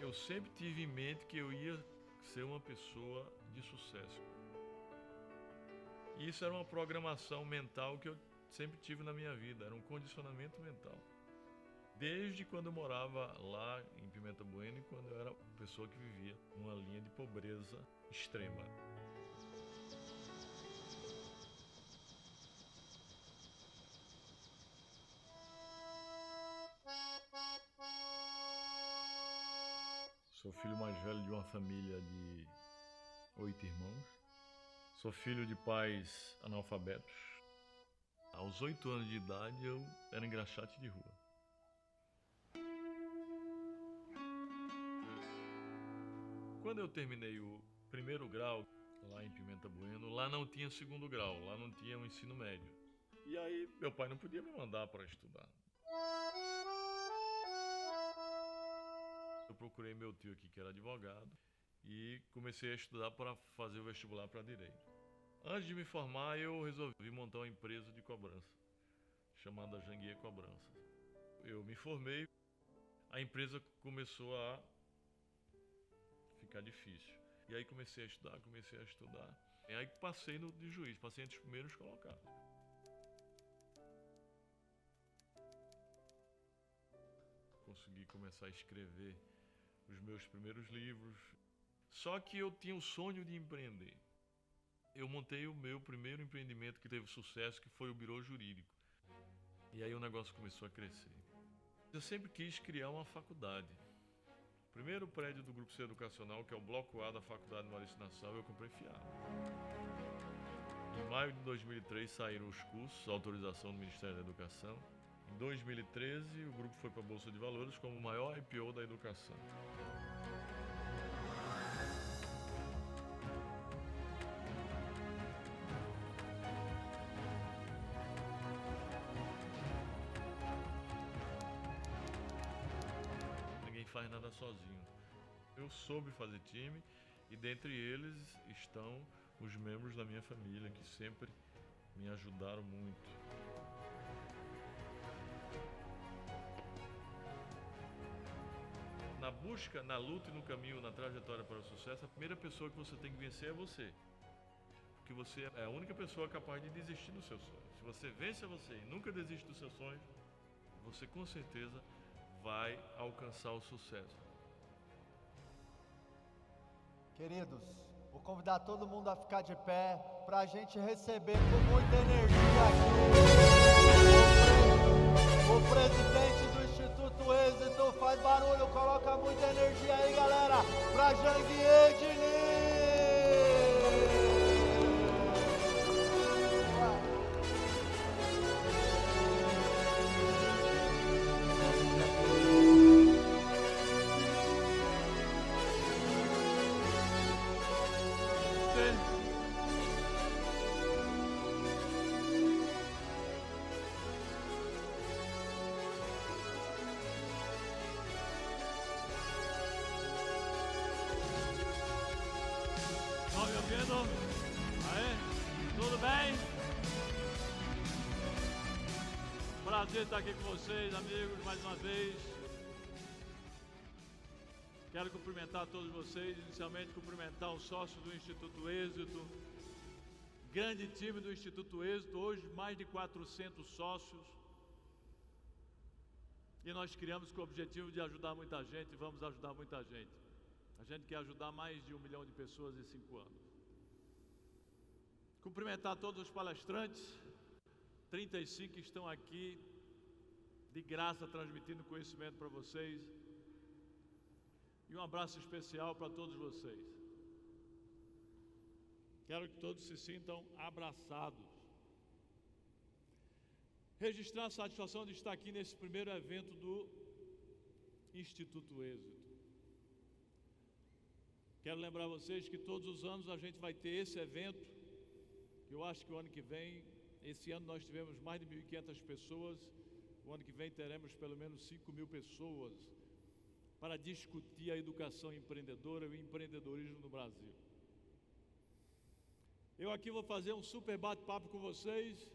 Eu sempre tive em mente que eu ia ser uma pessoa de sucesso. E isso era uma programação mental que eu sempre tive na minha vida, era um condicionamento mental. Desde quando eu morava lá em Pimenta Bueno e quando eu era pessoa que vivia numa linha de pobreza extrema. Sou filho mais velho de uma família de 8 irmãos. Sou filho de pais analfabetos. Aos 8 anos de idade eu era engraxate de rua. Quando eu terminei o primeiro grau lá em Pimenta Bueno, lá não tinha segundo grau, lá não tinha o ensino médio. E aí meu pai não podia me mandar para estudar. Eu procurei meu tio aqui que era advogado e comecei a estudar para fazer o vestibular para direito. Antes de me formar, eu resolvi montar uma empresa de cobrança, chamada Janguier Cobranças. Eu me formei, a empresa começou a ficar difícil. E aí comecei a estudar. E aí passei de juiz, passei entre os primeiros colocados. Consegui começar a escrever os meus primeiros livros. Só que eu tinha o sonho de empreender. Eu montei o meu primeiro empreendimento que teve sucesso, que foi o Birô Jurídico. E aí o negócio começou a crescer. Eu sempre quis criar uma faculdade. O primeiro prédio do Grupo C Educacional, que é o Bloco A da Faculdade Maurício Nassau, eu comprei fiado. Em maio de 2003 saíram os cursos, a autorização do Ministério da Educação. Em 2013, o grupo foi para a Bolsa de Valores como o maior IPO da educação. Ninguém faz nada sozinho. Eu soube fazer time e dentre eles estão os membros da minha família que sempre me ajudaram muito. Na busca, na luta e no caminho, na trajetória para o sucesso, a primeira pessoa que você tem que vencer é você. Porque você é a única pessoa capaz de desistir dos seus sonhos. Se você vence a você e nunca desiste dos seus sonhos, você com certeza vai alcançar o sucesso. Queridos, vou convidar todo mundo a ficar de pé para a gente receber com muita energia aqui o presidente do Instituto Êxito. Faz barulho, coloca muita energia aí, galera, para Janguier Diniz. Estão me ouvindo? Aê? Tudo bem? Prazer estar aqui com vocês, amigos, mais uma vez. Quero cumprimentar todos vocês, inicialmente cumprimentar os sócios do Instituto Êxito, grande time do Instituto Êxito, hoje mais de 400 sócios. E nós criamos com o objetivo de ajudar muita gente e vamos ajudar muita gente. A gente quer ajudar mais de 1 milhão de pessoas em 5 anos. Cumprimentar todos os palestrantes, 35 que estão aqui, de graça, transmitindo conhecimento para vocês. E um abraço especial para todos vocês. Quero que todos se sintam abraçados. Registrar a satisfação de estar aqui nesse primeiro evento do Instituto Êxito. Quero lembrar vocês que todos os anos a gente vai ter esse evento. Eu acho que o ano que vem, esse ano nós tivemos mais de 1.500 pessoas. O ano que vem teremos pelo menos 5.000 pessoas para discutir a educação empreendedora e o empreendedorismo no Brasil. Eu aqui vou fazer um super bate-papo com vocês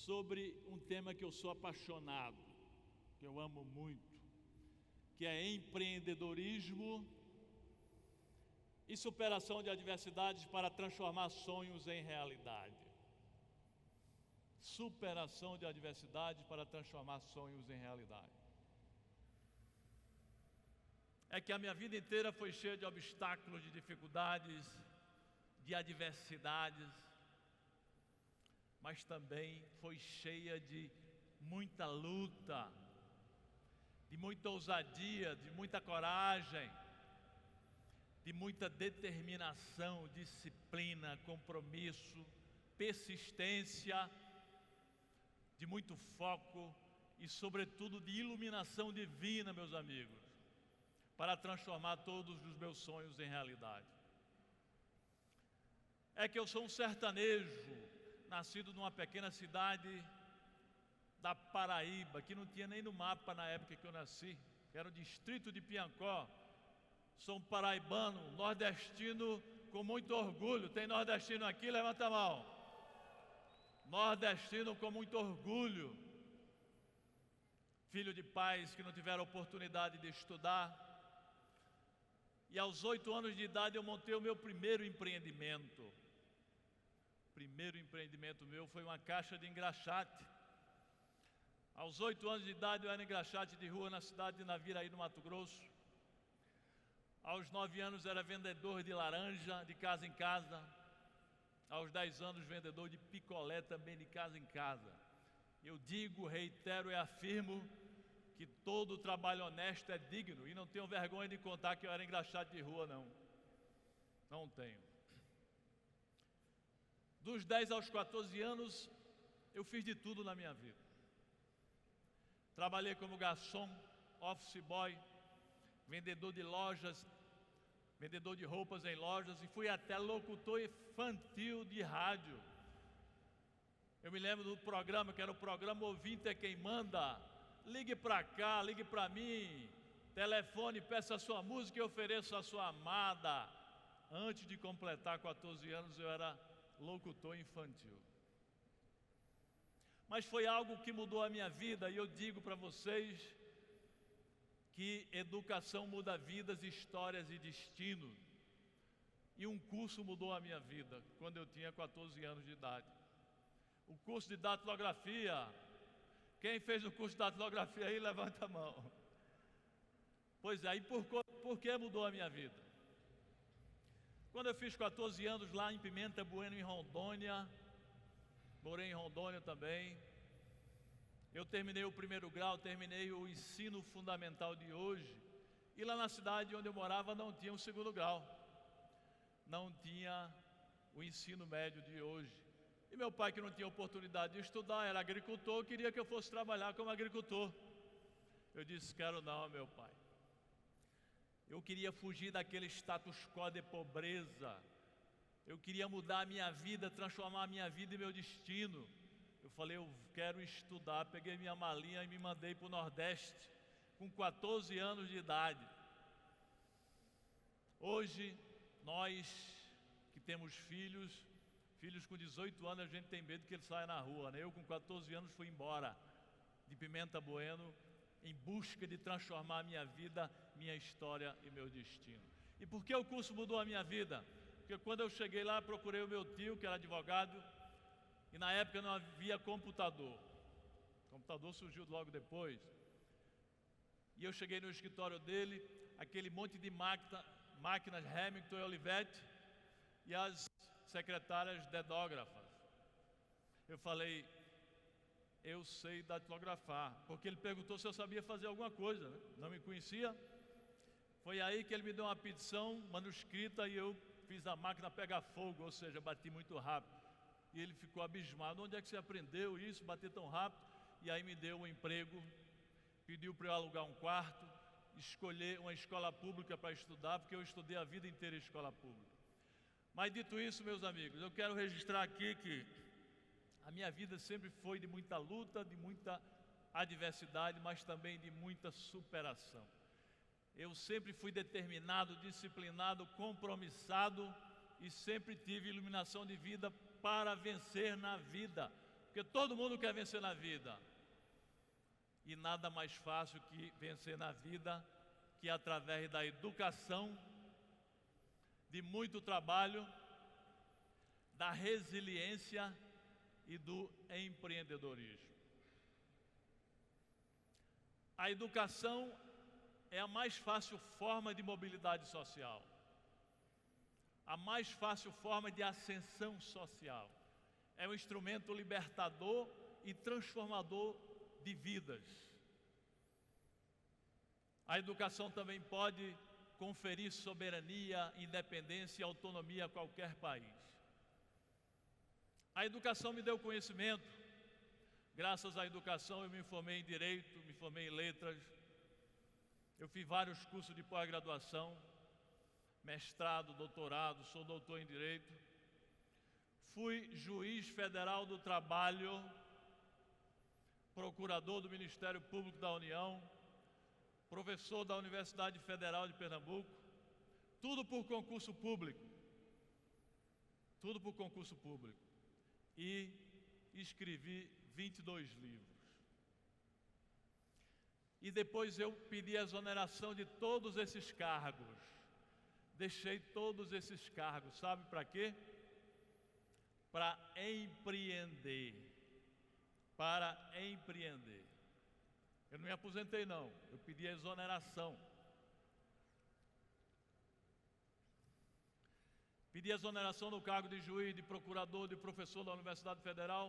sobre um tema que eu sou apaixonado, que eu amo muito. que é empreendedorismo e superação de adversidades para transformar sonhos em realidade. Superação de adversidades para transformar sonhos em realidade. É que a minha vida inteira foi cheia de obstáculos, de dificuldades, de adversidades, mas também foi cheia de muita luta, de muita ousadia, de muita coragem, de muita determinação, disciplina, compromisso, persistência, de muito foco e, sobretudo, de iluminação divina, meus amigos, para transformar todos os meus sonhos em realidade. É que eu sou um sertanejo, nascido numa pequena cidade da Paraíba, que não tinha nem no mapa na época que eu nasci, que era o distrito de Piancó. Sou um paraibano, nordestino com muito orgulho. Tem nordestino aqui? Levanta a mão. Nordestino com muito orgulho. Filho de pais que não tiveram oportunidade de estudar. E aos 8 anos de idade eu montei o meu primeiro empreendimento. O primeiro empreendimento meu foi uma caixa de engraxate. Aos 8 anos de idade eu era engraxate de rua na cidade de Naviraí, no Mato Grosso. Aos 9 anos era vendedor de laranja de casa em casa. Aos 10 anos vendedor de picolé também de casa em casa. Eu digo, reitero e afirmo que todo trabalho honesto é digno, e não tenho vergonha de contar que eu era engraxate de rua, não. Não tenho. Dos 10 aos 14 anos eu fiz de tudo na minha vida. Trabalhei como garçom, office boy, vendedor de lojas, vendedor de roupas em lojas, e fui até locutor infantil de rádio. Eu me lembro do programa, que era o programa Ouvinte é Quem Manda. Ligue para cá, ligue para mim, telefone, peça a sua música e ofereça a sua amada. Antes de completar 14 anos eu era locutor infantil. Mas foi algo que mudou a minha vida, e eu digo para vocês que educação muda vidas, histórias e destinos. E um curso mudou a minha vida quando eu tinha 14 anos de idade. O curso de datilografia. Quem fez o curso de datilografia aí, levanta a mão. Pois é, e por que mudou a minha vida? Quando eu fiz 14 anos lá em Pimenta Bueno, em Rondônia, morei em Rondônia também. Eu terminei o primeiro grau, terminei o ensino fundamental de hoje. E lá na cidade onde eu morava não tinha o segundo grau. Não tinha o ensino médio de hoje. E meu pai, que não tinha oportunidade de estudar, era agricultor, queria que eu fosse trabalhar como agricultor. Eu disse, quero não, meu pai. Eu queria fugir daquele status quo de pobreza. Eu queria mudar a minha vida, transformar a minha vida e meu destino. Eu falei, eu quero estudar. Peguei minha malinha e me mandei para o Nordeste, com 14 anos de idade. Hoje, nós que temos filhos com 18 anos, a gente tem medo que eles saiam na rua, né? Eu com 14 anos fui embora de Pimenta Bueno, em busca de transformar a minha vida, minha história e meu destino. E por que o curso mudou a minha vida? Porque quando eu cheguei lá, procurei o meu tio, que era advogado, e na época não havia computador. O computador surgiu logo depois. E eu cheguei no escritório dele, aquele monte de máquinas Remington e Olivetti, e as secretárias dedógrafas. Eu falei, eu sei datilografar, porque ele perguntou se eu sabia fazer alguma coisa, né? Não me conhecia. Foi aí que ele me deu uma petição manuscrita e eu fiz a máquina pegar fogo, ou seja, bati muito rápido. E ele ficou abismado, onde é que você aprendeu isso, bater tão rápido? E aí me deu um emprego, pediu para eu alugar um quarto, escolher uma escola pública para estudar, porque eu estudei a vida inteira em escola pública. Mas dito isso, meus amigos, eu quero registrar aqui que a minha vida sempre foi de muita luta, de muita adversidade, mas também de muita superação. Eu sempre fui determinado, disciplinado, compromissado e sempre tive iluminação de vida para vencer na vida, porque todo mundo quer vencer na vida. E nada mais fácil que vencer na vida que através da educação, de muito trabalho, da resiliência e do empreendedorismo. A educação é a mais fácil forma de mobilidade social, a mais fácil forma de ascensão social. É um instrumento libertador e transformador de vidas. A educação também pode conferir soberania, independência e autonomia a qualquer país. A educação me deu conhecimento. Graças à educação eu me formei em Direito, me formei em Letras. Eu fiz vários cursos de pós-graduação, mestrado, doutorado, sou doutor em Direito. Fui juiz federal do trabalho, procurador do Ministério Público da União, professor da Universidade Federal de Pernambuco, tudo por concurso público. Tudo por concurso público. E escrevi 22 livros. E depois eu pedi a exoneração de todos esses cargos. Deixei todos esses cargos, sabe para quê? Para empreender. Para empreender. Eu não me aposentei não, eu pedi a exoneração. Pedi a exoneração do cargo de juiz, de procurador, de professor da Universidade Federal,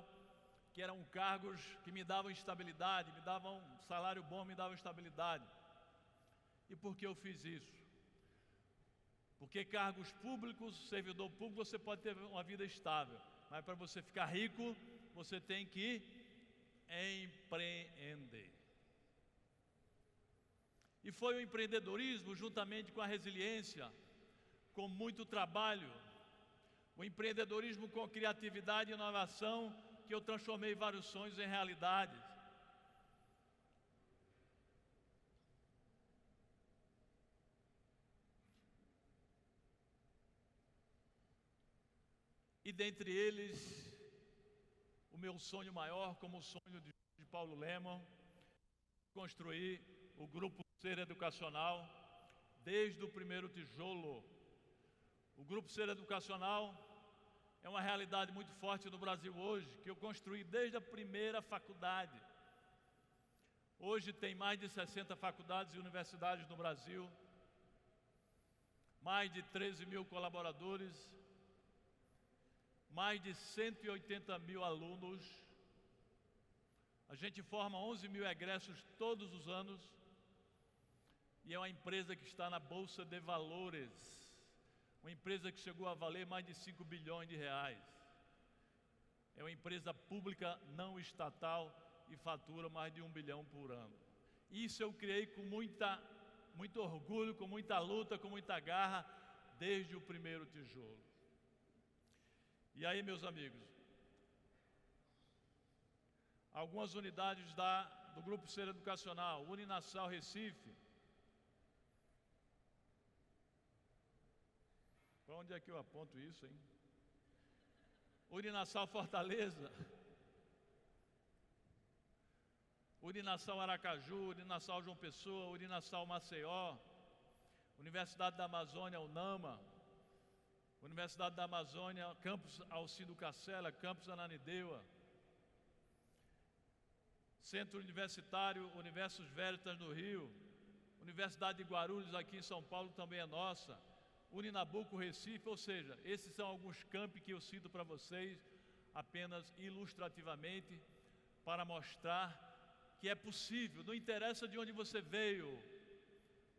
que eram cargos que me davam estabilidade, me davam um salário bom, me davam estabilidade. E por que eu fiz isso? Porque cargos públicos, servidor público, você pode ter uma vida estável, mas para você ficar rico, você tem que empreender. E foi o empreendedorismo, juntamente com a resiliência, com muito trabalho, o empreendedorismo com criatividade e inovação, que eu transformei vários sonhos em realidades. E dentre eles, o meu sonho maior, como o sonho de Paulo Lemann, construir o Grupo Ser Educacional, desde o primeiro tijolo. O Grupo Ser Educacional é uma realidade muito forte no Brasil hoje, que eu construí desde a primeira faculdade. Hoje tem mais de 60 faculdades e universidades no Brasil, mais de 13 mil colaboradores, mais de 180 mil alunos. A gente forma 11 mil egressos todos os anos. E é uma empresa que está na Bolsa de Valores, uma empresa que chegou a valer mais de 5 bilhões de reais. É uma empresa pública não estatal e fatura mais de 1 bilhão por ano. Isso eu criei com muito orgulho, com muita luta, com muita garra, desde o primeiro tijolo. E aí, meus amigos, algumas unidades do Grupo Ser Educacional, Uninasal Recife. Para onde é que eu aponto isso, hein? Uninasal Fortaleza, Uninasal Aracaju, Uninasal João Pessoa, Uninasal Maceió, Universidade da Amazônia, UNAMA, Universidade da Amazônia, Campus Alcindo Cacela, Campus Ananindeua, Centro Universitário Universos Veritas no Rio, Universidade de Guarulhos aqui em São Paulo também é nossa, Uninabuco, Recife, ou seja, esses são alguns campi que eu cito para vocês, apenas ilustrativamente, para mostrar que é possível, não interessa de onde você veio,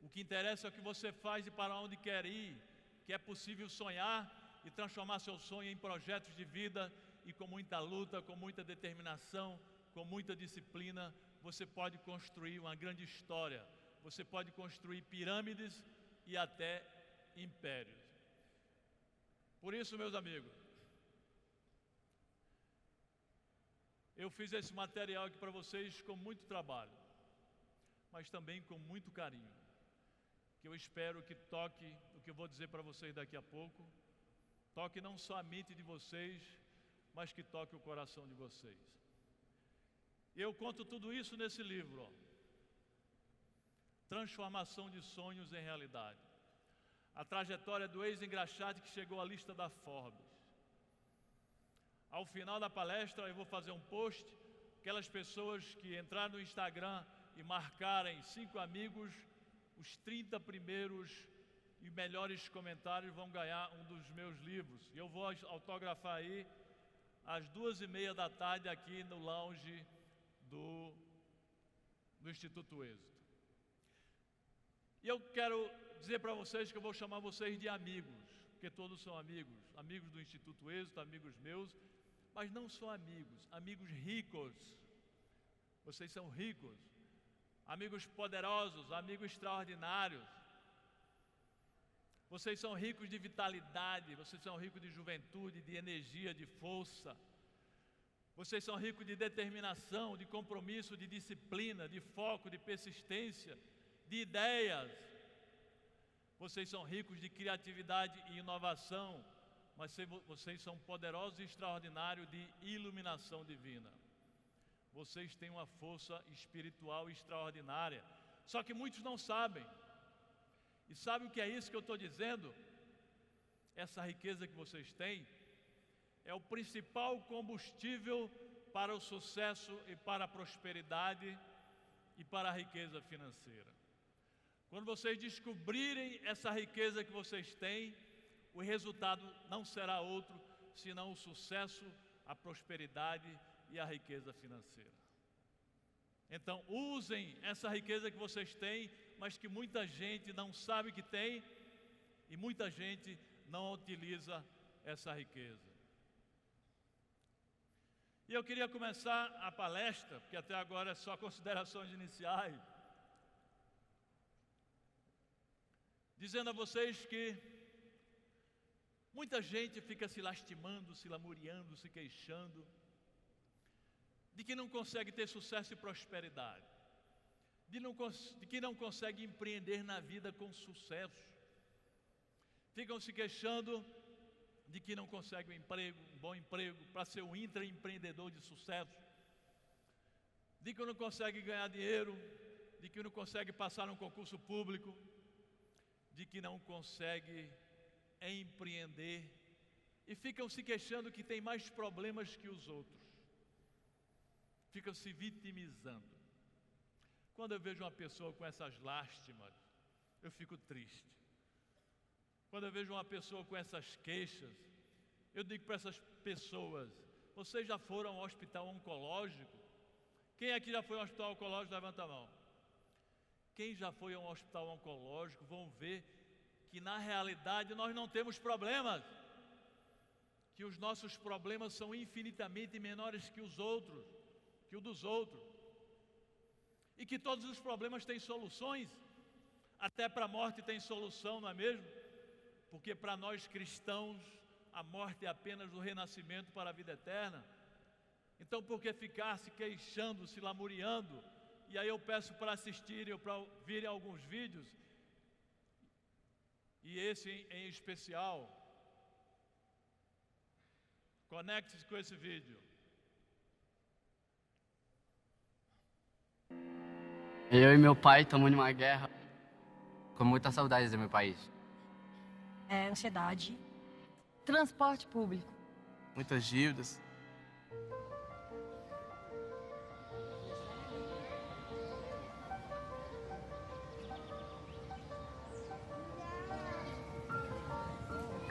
o que interessa é o que você faz e para onde quer ir, que é possível sonhar e transformar seu sonho em projetos de vida e com muita luta, com muita determinação, com muita disciplina, você pode construir uma grande história, você pode construir pirâmides e até impérios. Por isso, meus amigos, eu fiz esse material aqui para vocês com muito trabalho, mas também com muito carinho, que eu espero que toque o que eu vou dizer para vocês daqui a pouco, toque não só a mente de vocês, mas que toque o coração de vocês. Eu conto tudo isso nesse livro, ó. transformação de sonhos em realidade. A trajetória do ex-engraxate que chegou à lista da Forbes. Ao final da palestra eu vou fazer um post, aquelas pessoas que entraram no Instagram e marcarem 5 amigos, os 30 primeiros e melhores comentários vão ganhar um dos meus livros. E eu vou autografar aí às 2h30 da tarde aqui no lounge do Instituto Êxito. E eu quero dizer para vocês que eu vou chamar vocês de amigos, porque todos são amigos, amigos do Instituto Êxito, amigos meus, mas não só amigos, amigos ricos. Vocês são ricos, amigos poderosos, amigos extraordinários. Vocês são ricos de vitalidade, vocês são ricos de juventude, de energia, de força. Vocês são ricos de determinação, de compromisso, de disciplina, de foco, de persistência, de ideias. Vocês são ricos de criatividade e inovação, mas vocês são poderosos e extraordinários de iluminação divina. Vocês têm uma força espiritual extraordinária, só que muitos não sabem. E sabe o que é isso que eu estou dizendo? Essa riqueza que vocês têm é o principal combustível para o sucesso e para a prosperidade e para a riqueza financeira. Quando vocês descobrirem essa riqueza que vocês têm, o resultado não será outro senão o sucesso, a prosperidade e a riqueza financeira. Então, usem essa riqueza que vocês têm, mas que muita gente não sabe que tem e muita gente não utiliza essa riqueza. E eu queria começar a palestra, porque até agora é só considerações iniciais, dizendo a vocês que muita gente fica se lastimando, se lamuriando, se queixando de que não consegue ter sucesso e prosperidade, de que não consegue empreender na vida com sucesso. Ficam se queixando de que não consegue um bom emprego para ser um intraempreendedor de sucesso, de que não consegue ganhar dinheiro, de que não consegue passar num concurso público, de que não consegue empreender, e ficam se queixando que tem mais problemas que os outros. Ficam se vitimizando. Quando eu vejo uma pessoa com essas lástimas, eu fico triste. Quando eu vejo uma pessoa com essas queixas, eu digo para essas pessoas: vocês já foram ao hospital oncológico? Quem aqui já foi ao hospital oncológico? Levanta a mão. Quem já foi a um hospital oncológico vão ver que na realidade nós não temos problemas, que os nossos problemas são infinitamente menores que os outros, que o dos outros, e que todos os problemas têm soluções, até para a morte tem solução, não é mesmo? Porque para nós cristãos a morte é apenas o renascimento para a vida eterna. Então por que ficar se queixando, se lamuriando? E aí eu peço para assistirem ou para virem alguns vídeos, e esse em especial, conecte-se com esse vídeo. Eu e meu pai estamos numa guerra, com muita saudade do meu país. Ansiedade, transporte público, Muitas dívidas.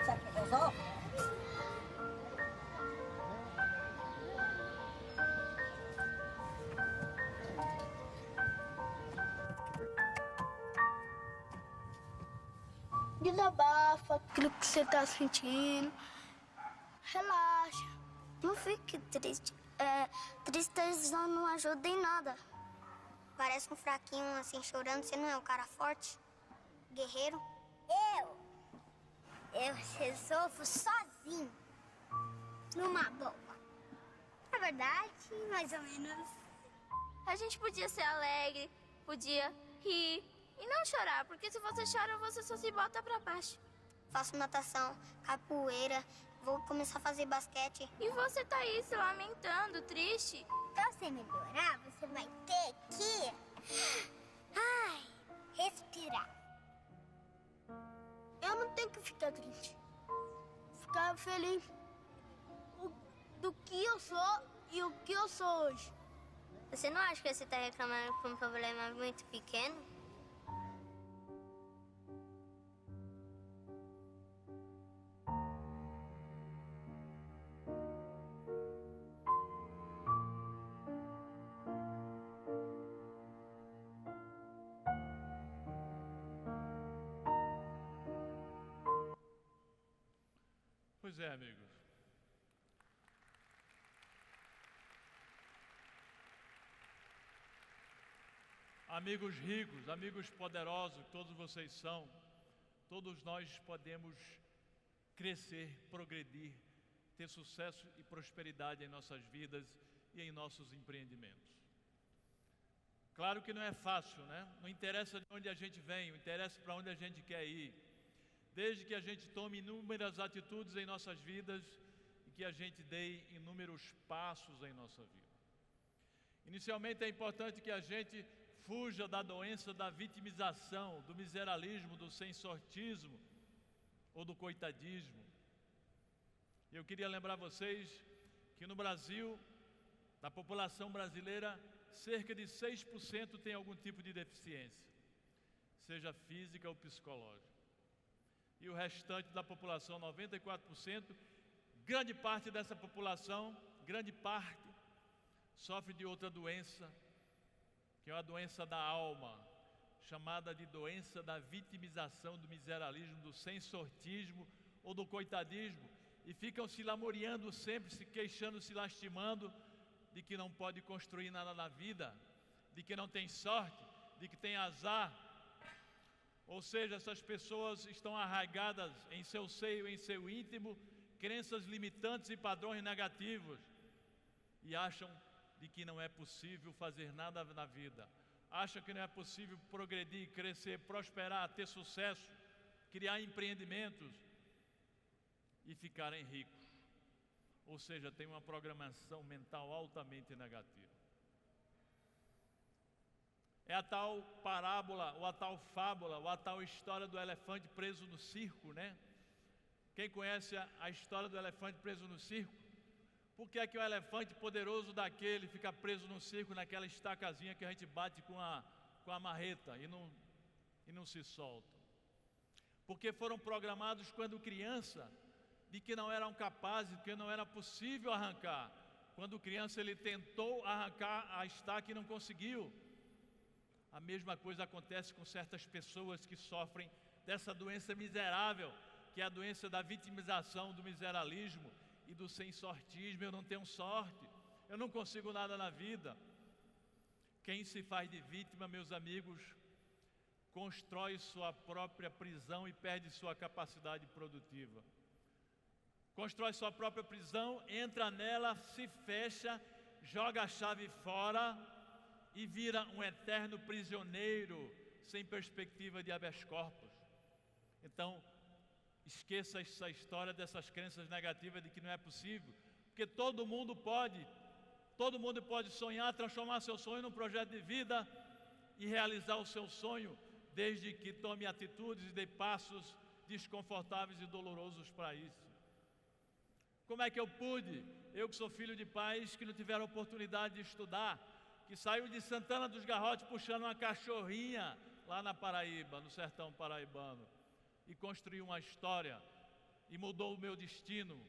Sabe o que eu sou? Desabafa aquilo que você tá sentindo. Relaxa. Não fique triste. Tristeza não ajuda em nada. Parece um fraquinho assim chorando. Você não é um cara forte? Guerreiro? Eu resolvo sozinho. Numa boca. É verdade, mais ou menos. A gente podia ser alegre, podia rir e não chorar, porque se você chora, você só se bota pra baixo. Faço natação, capoeira, vou começar a fazer basquete. E você tá aí se lamentando, triste. Pra você melhorar, você vai ter que... respirar. Eu não tenho que ficar triste. Ficar feliz do que eu sou e o que eu sou hoje. Você não acha que você está reclamando com um problema muito pequeno? Pois é, amigos. Amigos ricos, amigos poderosos, todos vocês são, todos nós podemos crescer, progredir, ter sucesso e prosperidade em nossas vidas e em nossos empreendimentos. Claro que não é fácil, né? Não interessa de onde a gente vem, não interessa para onde a gente quer ir. Desde que a gente tome inúmeras atitudes em nossas vidas e que a gente dê inúmeros passos em nossa vida. Inicialmente é importante que a gente fuja da doença da vitimização, do miseralismo, do sem-sortismo ou do coitadismo. Eu queria lembrar vocês que no Brasil, da população brasileira, cerca de 6% tem algum tipo de deficiência, seja física ou psicológica. E o restante da população, 94%, grande parte dessa população, grande parte, sofre de outra doença, que é uma doença da alma, chamada de doença da vitimização, do miseralismo, do sem-sortismo ou do coitadismo, e ficam se lamuriando sempre, se queixando, se lastimando de que não pode construir nada na vida, de que não tem sorte, de que tem azar. Ou seja, essas pessoas estão arraigadas em seu seio, em seu íntimo, crenças limitantes e padrões negativos, e acham de que não é possível fazer nada na vida, acham que não é possível progredir, crescer, prosperar, ter sucesso, criar empreendimentos e ficarem ricos. Ou seja, tem uma programação mental altamente negativa. É a tal parábola, ou a tal fábula, ou a tal história do elefante preso no circo, né? Quem conhece a história do elefante preso no circo? Por que é que o elefante poderoso daquele fica preso no circo, naquela estacazinha que a gente bate com a marreta e não se solta? Porque foram programados quando criança, de que não eram capazes, que não era possível arrancar. Quando criança ele tentou arrancar a estaca e não conseguiu. A mesma coisa acontece com certas pessoas que sofrem dessa doença miserável, que é a doença da vitimização, do miseralismo e do sem-sortismo. Eu não tenho sorte, eu não consigo nada na vida. Quem se faz de vítima, meus amigos, constrói sua própria prisão e perde sua capacidade produtiva. Constrói sua própria prisão, entra nela, se fecha, joga a chave fora e vira um eterno prisioneiro sem perspectiva de habeas corpus. Então, esqueça essa história dessas crenças negativas de que não é possível, porque todo mundo pode sonhar, transformar seu sonho num projeto de vida e realizar o seu sonho, desde que tome atitudes e dê passos desconfortáveis e dolorosos para isso. Como é que eu pude? Eu que sou filho de pais que não tiveram oportunidade de estudar, que saiu de Santana dos Garrotes puxando uma cachorrinha lá na Paraíba, no sertão paraibano, e construiu uma história, e mudou o meu destino,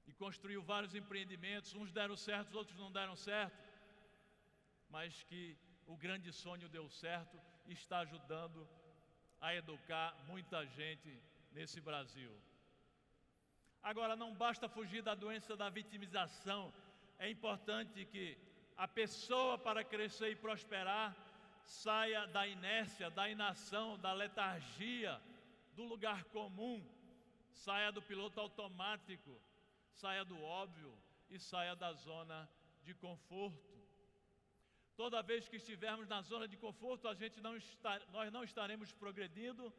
e construiu vários empreendimentos, uns deram certo, outros não deram certo, mas que o grande sonho deu certo e está ajudando a educar muita gente nesse Brasil. Agora, não basta fugir da doença da vitimização, é importante que a pessoa, para crescer e prosperar, saia da inércia, da inação, da letargia, do lugar comum, saia do piloto automático, saia do óbvio e saia da zona de conforto. Toda vez que estivermos na zona de conforto, nós não estaremos progredindo,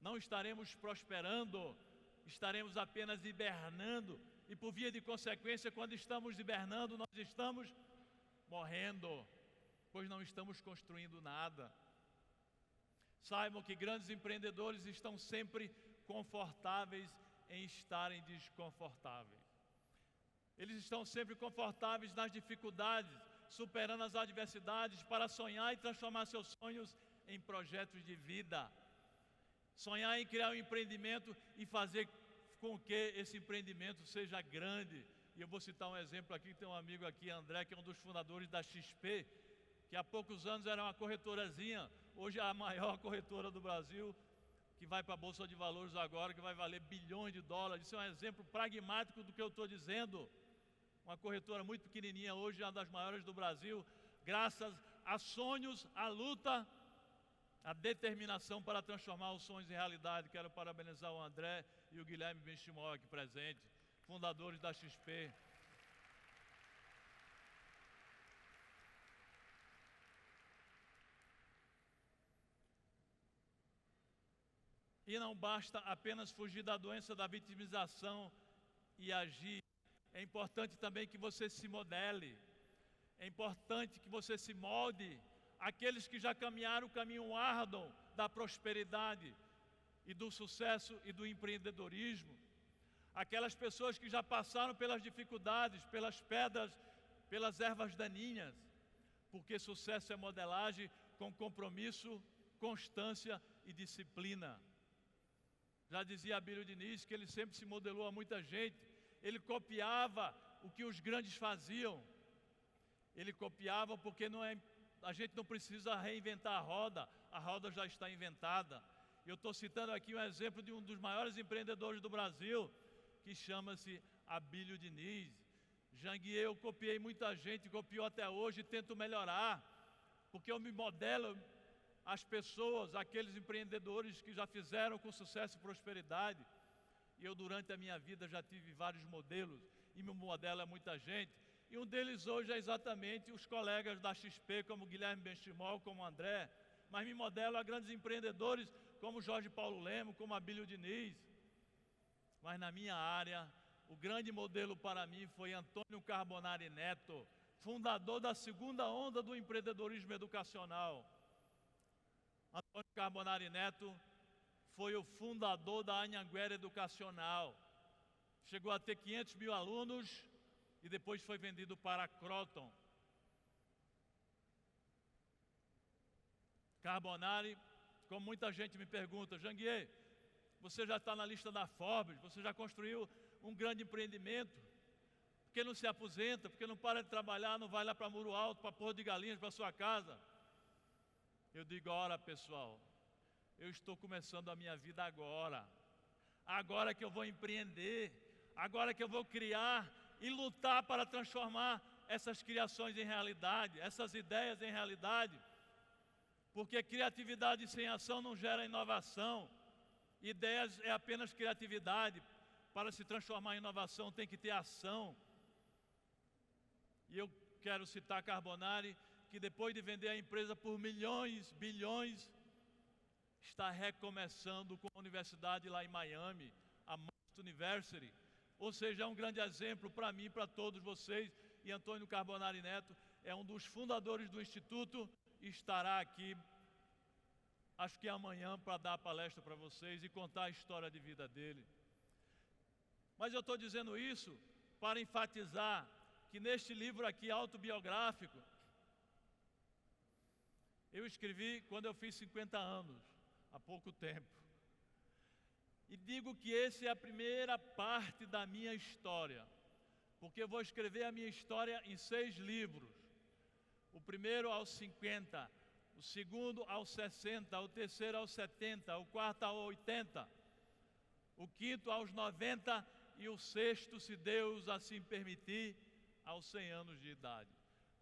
não estaremos prosperando, estaremos apenas hibernando, e por via de consequência, quando estamos hibernando, nós estamos morrendo, pois não estamos construindo nada. saibam que grandes empreendedores estão sempre confortáveis em estarem desconfortáveis. Eles estão sempre confortáveis nas dificuldades, superando as adversidades para sonhar e transformar seus sonhos em projetos de vida. Sonhar em criar um empreendimento e fazer com que esse empreendimento seja grande. E eu vou citar um exemplo aqui, tem um amigo aqui, André, que é um dos fundadores da XP, que há poucos anos era uma corretorazinha, hoje é a maior corretora do Brasil, que vai para a Bolsa de Valores agora, que vai valer bilhões de dólares. Isso é um exemplo pragmático do que eu estou dizendo. Uma corretora muito pequenininha, hoje é uma das maiores do Brasil, graças a sonhos, a luta, a determinação para transformar os sonhos em realidade. Quero parabenizar o André e o Guilherme Benchimol aqui presentes, fundadores da XP. E não basta apenas fugir da doença da vitimização e agir. É importante também que você se modele. É importante que você se molde. Aqueles que já caminharam o caminho árduo da prosperidade e do sucesso e do empreendedorismo. Aquelas pessoas que já passaram pelas dificuldades, pelas pedras, pelas ervas daninhas. Porque sucesso é modelagem com compromisso, constância e disciplina. Já dizia Abílio Diniz que ele sempre se modelou a muita gente. Ele copiava o que os grandes faziam. Ele copiava porque a gente não precisa reinventar a roda já está inventada. Eu estou citando aqui um exemplo de um dos maiores empreendedores do Brasil, que chama-se Abílio Diniz. Janguier, eu copiei muita gente, copiou até hoje e tento melhorar, porque eu me modelo as pessoas, aqueles empreendedores que já fizeram com sucesso e prosperidade. E eu durante a minha vida já tive vários modelos e me modelo a muita gente. E um deles hoje é exatamente os colegas da XP, como Guilherme Benchimol, como André. Mas me modelo a grandes empreendedores como Jorge Paulo Lemos, como Abílio Diniz. Mas na minha área, o grande modelo para mim foi Antônio Carbonari Neto, fundador da segunda onda do empreendedorismo educacional. Antônio Carbonari Neto foi o fundador da Anhanguera Educacional. Chegou a ter 500 mil alunos e depois foi vendido para a Croton. Carbonari, como muita gente me pergunta, Janguier, você já está na lista da Forbes, você já construiu um grande empreendimento, por que não se aposenta, por que não para de trabalhar, não vai lá para Muro Alto, para Porto de Galinhas, para sua casa? Eu digo, ora pessoal, eu estou começando a minha vida agora. Agora que eu vou empreender, agora que eu vou criar e lutar para transformar essas criações em realidade, essas ideias em realidade. Porque criatividade sem ação não gera inovação. Ideias é apenas criatividade. Para se transformar em inovação tem que ter ação. E eu quero citar Carbonari, que depois de vender a empresa por milhões, bilhões, está recomeçando com a universidade lá em Miami, a Must University. Ou seja, é um grande exemplo para mim e para todos vocês. E Antônio Carbonari Neto é um dos fundadores do Instituto e estará aqui, acho que amanhã, para dar a palestra para vocês e contar a história de vida dele. Mas eu estou dizendo isso para enfatizar que neste livro aqui autobiográfico, eu escrevi quando eu fiz 50 anos, há pouco tempo. E digo que essa é a primeira parte da minha história, porque eu vou escrever a minha história em 6 livros. O primeiro aos 50, o segundo aos 60, o terceiro aos 70, o quarto aos 80, o quinto aos 90 e o sexto, se Deus assim permitir, aos 100 anos de idade.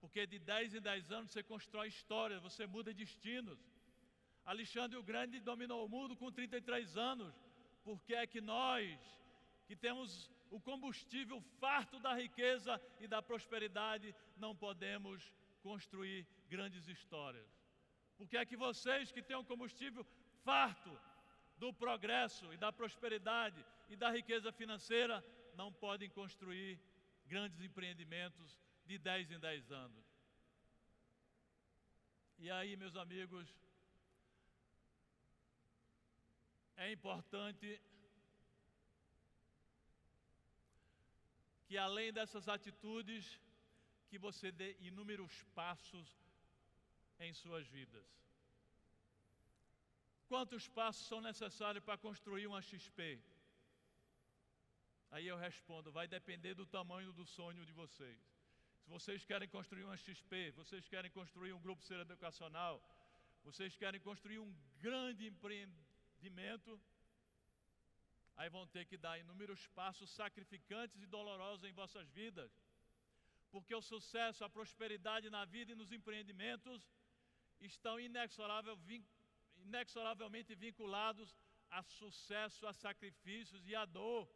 Porque de 10 em 10 anos você constrói histórias, você muda destinos. Alexandre o Grande dominou o mundo com 33 anos. Por que é que nós, que temos o combustível farto da riqueza e da prosperidade, não podemos construir grandes histórias? Por que é que vocês, que têm o combustível farto do progresso e da prosperidade e da riqueza financeira, não podem construir grandes empreendimentos de 10 em 10 anos? E aí, meus amigos, É importante que, além dessas atitudes, que você dê inúmeros passos em suas vidas. Quantos passos são necessários para construir uma XP? Aí eu respondo, vai depender do tamanho do sonho de vocês. Se vocês querem construir uma XP, vocês querem construir um grupo ser educacional, vocês querem construir um grande empreendimento, aí vão ter que dar inúmeros passos sacrificantes e dolorosos em vossas vidas. Porque o sucesso, a prosperidade na vida e nos empreendimentos estão inexoravelmente vinculados a sucesso, a sacrifícios e a dor.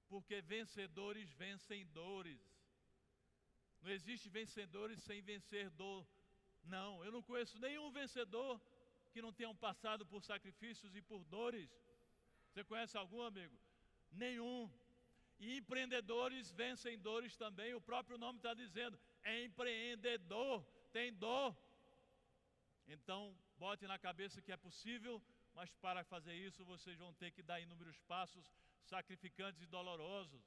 Porque vencedores vencem dores. Não existe vencedores sem vencer dor. Não, eu não conheço nenhum vencedor que não tenha passado por sacrifícios e por dores. Você conhece algum, amigo? Nenhum. E empreendedores vencem dores também. O próprio nome está dizendo, é empreendedor, tem dor. Então, bote na cabeça que é possível, mas para fazer isso vocês vão ter que dar inúmeros passos sacrificantes e dolorosos.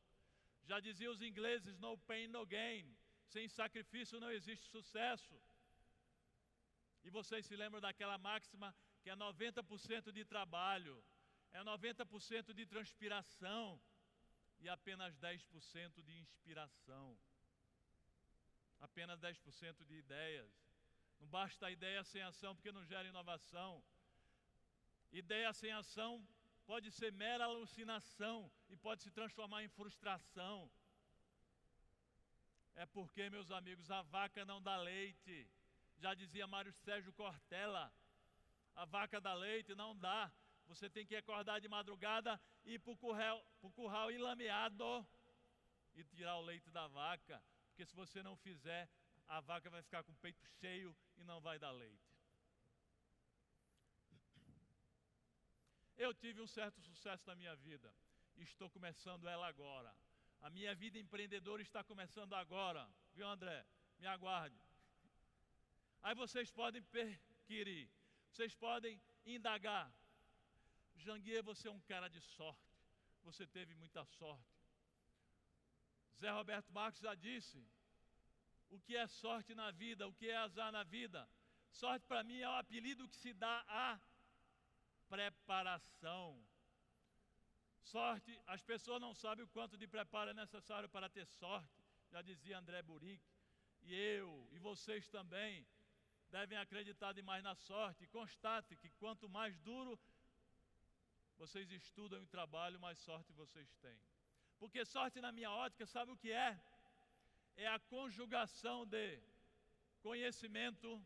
Já diziam os ingleses, no pain, no gain. Sem sacrifício não existe sucesso. E vocês se lembram daquela máxima que é 90% de trabalho, é 90% de transpiração e apenas 10% de inspiração. Apenas 10% de ideias. Não basta a ideia sem ação, porque não gera inovação. Ideia sem ação pode ser mera alucinação e pode se transformar em frustração. É porque, meus amigos, a vaca não dá leite. Já dizia Mário Sérgio Cortella, a vaca dá leite, não dá. Você tem que acordar de madrugada e ir para o curral enlameado e tirar o leite da vaca. Porque se você não fizer, a vaca vai ficar com o peito cheio e não vai dar leite. Eu tive um certo sucesso na minha vida. Estou começando ela agora. A minha vida empreendedora está começando agora. Viu, André? Me aguarde. Aí vocês podem perquirir. Vocês podem indagar. Janguier, você é um cara de sorte. Você teve muita sorte. Zé Roberto Marques já disse. O que é sorte na vida? O que é azar na vida? Sorte para mim é o apelido que se dá a preparação. Sorte, as pessoas não sabem o quanto de preparo é necessário para ter sorte, já dizia André Buric. E eu, e vocês também, devem acreditar demais na sorte. Constate que quanto mais duro vocês estudam e trabalham, mais sorte vocês têm. Porque sorte, na minha ótica, sabe o que é? É a conjugação de conhecimento,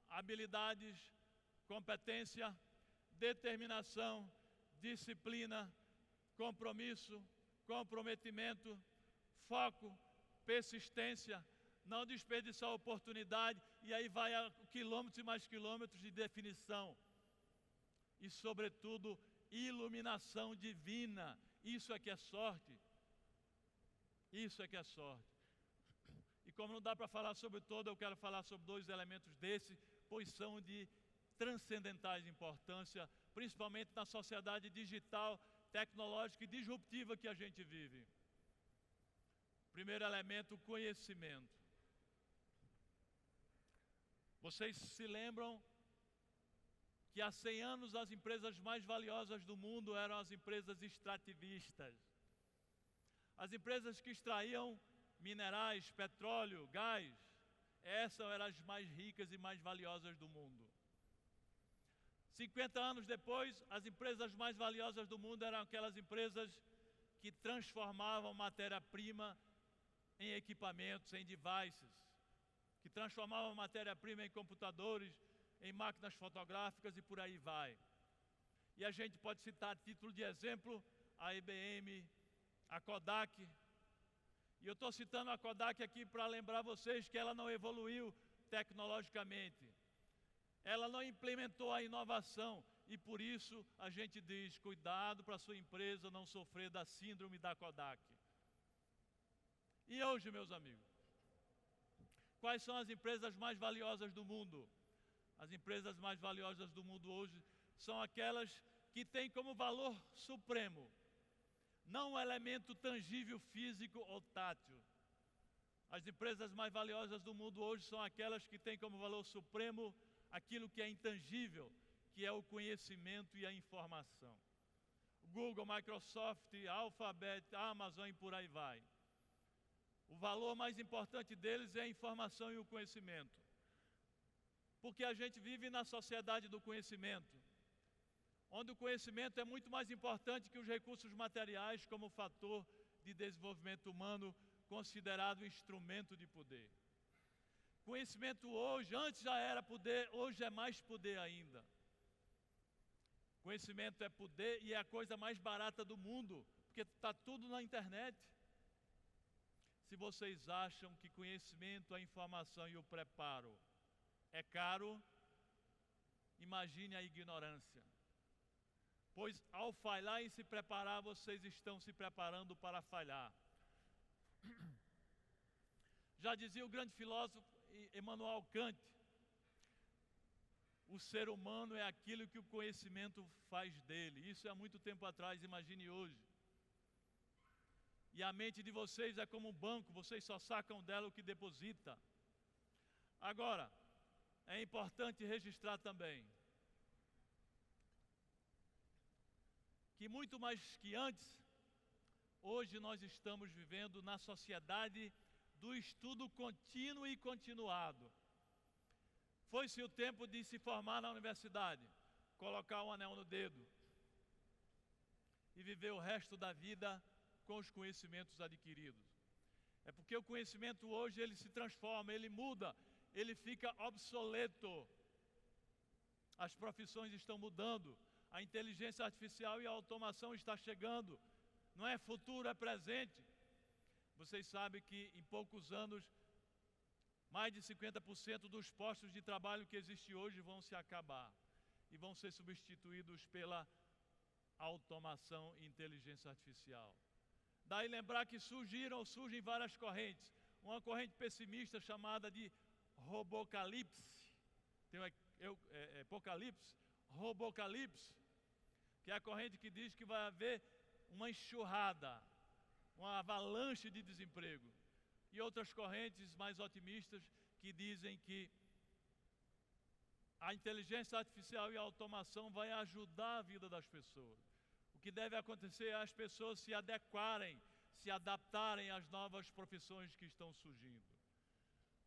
habilidades, competência, determinação, disciplina, compromisso, comprometimento, foco, persistência, não desperdiçar a oportunidade, e aí vai a quilômetros e mais quilômetros de definição. E, sobretudo, iluminação divina. Isso é que é sorte. Isso é que é sorte. E como não dá para falar sobre todo, eu quero falar sobre dois elementos desse, pois são de transcendentais importância, principalmente na sociedade digital, tecnológica e disruptiva que a gente vive. Primeiro elemento, conhecimento. Vocês se lembram que há 100 anos as empresas mais valiosas do mundo eram as empresas extrativistas. As empresas que extraíam minerais, petróleo, gás, essas eram as mais ricas e mais valiosas do mundo. 50 anos depois, as empresas mais valiosas do mundo eram aquelas empresas que transformavam matéria-prima em equipamentos, em devices, que transformavam matéria-prima em computadores, em máquinas fotográficas e por aí vai. E a gente pode citar a título de exemplo a IBM, a Kodak. E eu estou citando a Kodak aqui para lembrar vocês que ela não evoluiu tecnologicamente. Ela não implementou a inovação e por isso a gente diz, cuidado para a sua empresa não sofrer da síndrome da Kodak. E hoje, meus amigos, quais são as empresas mais valiosas do mundo? As empresas mais valiosas do mundo hoje são aquelas que tem como valor supremo não um elemento tangível, físico ou tátil. As empresas mais valiosas do mundo hoje são aquelas que têm como valor supremo aquilo que é intangível, que é o conhecimento e a informação. Google, Microsoft, Alphabet, Amazon e por aí vai. O valor mais importante deles é a informação e o conhecimento. Porque a gente vive na sociedade do conhecimento, onde o conhecimento é muito mais importante que os recursos materiais como fator de desenvolvimento humano, considerado instrumento de poder. Conhecimento hoje, antes já era poder, hoje é mais poder ainda. Conhecimento é poder e é a coisa mais barata do mundo, porque está tudo na internet. Se vocês acham que conhecimento, a informação e o preparo é caro, imagine a ignorância. Pois ao falhar em se preparar, vocês estão se preparando para falhar. Já dizia o grande filósofo Immanuel Kant, o ser humano é aquilo que o conhecimento faz dele. Isso é há muito tempo atrás, imagine hoje. E a mente de vocês é como um banco, vocês só sacam dela o que deposita. Agora, é importante registrar também que muito mais que antes, hoje nós estamos vivendo na sociedade do estudo contínuo e continuado. Foi-se o tempo de se formar na universidade, colocar um anel no dedo e viver o resto da vida com os conhecimentos adquiridos. É porque o conhecimento hoje ele se transforma, ele muda, ele fica obsoleto. As profissões estão mudando, a inteligência artificial e a automação está chegando. Não é futuro, é presente. Vocês sabem que em poucos anos, mais de 50% dos postos de trabalho que existem hoje vão se acabar e vão ser substituídos pela automação e inteligência artificial. Daí lembrar que surgem várias correntes. Uma corrente pessimista chamada de robocalipse, robocalipse, que é a corrente que diz que vai haver uma enxurrada, uma avalanche de desemprego. E outras correntes mais otimistas que dizem que a inteligência artificial e a automação vai ajudar a vida das pessoas. O que deve acontecer é as pessoas se adequarem, se adaptarem às novas profissões que estão surgindo.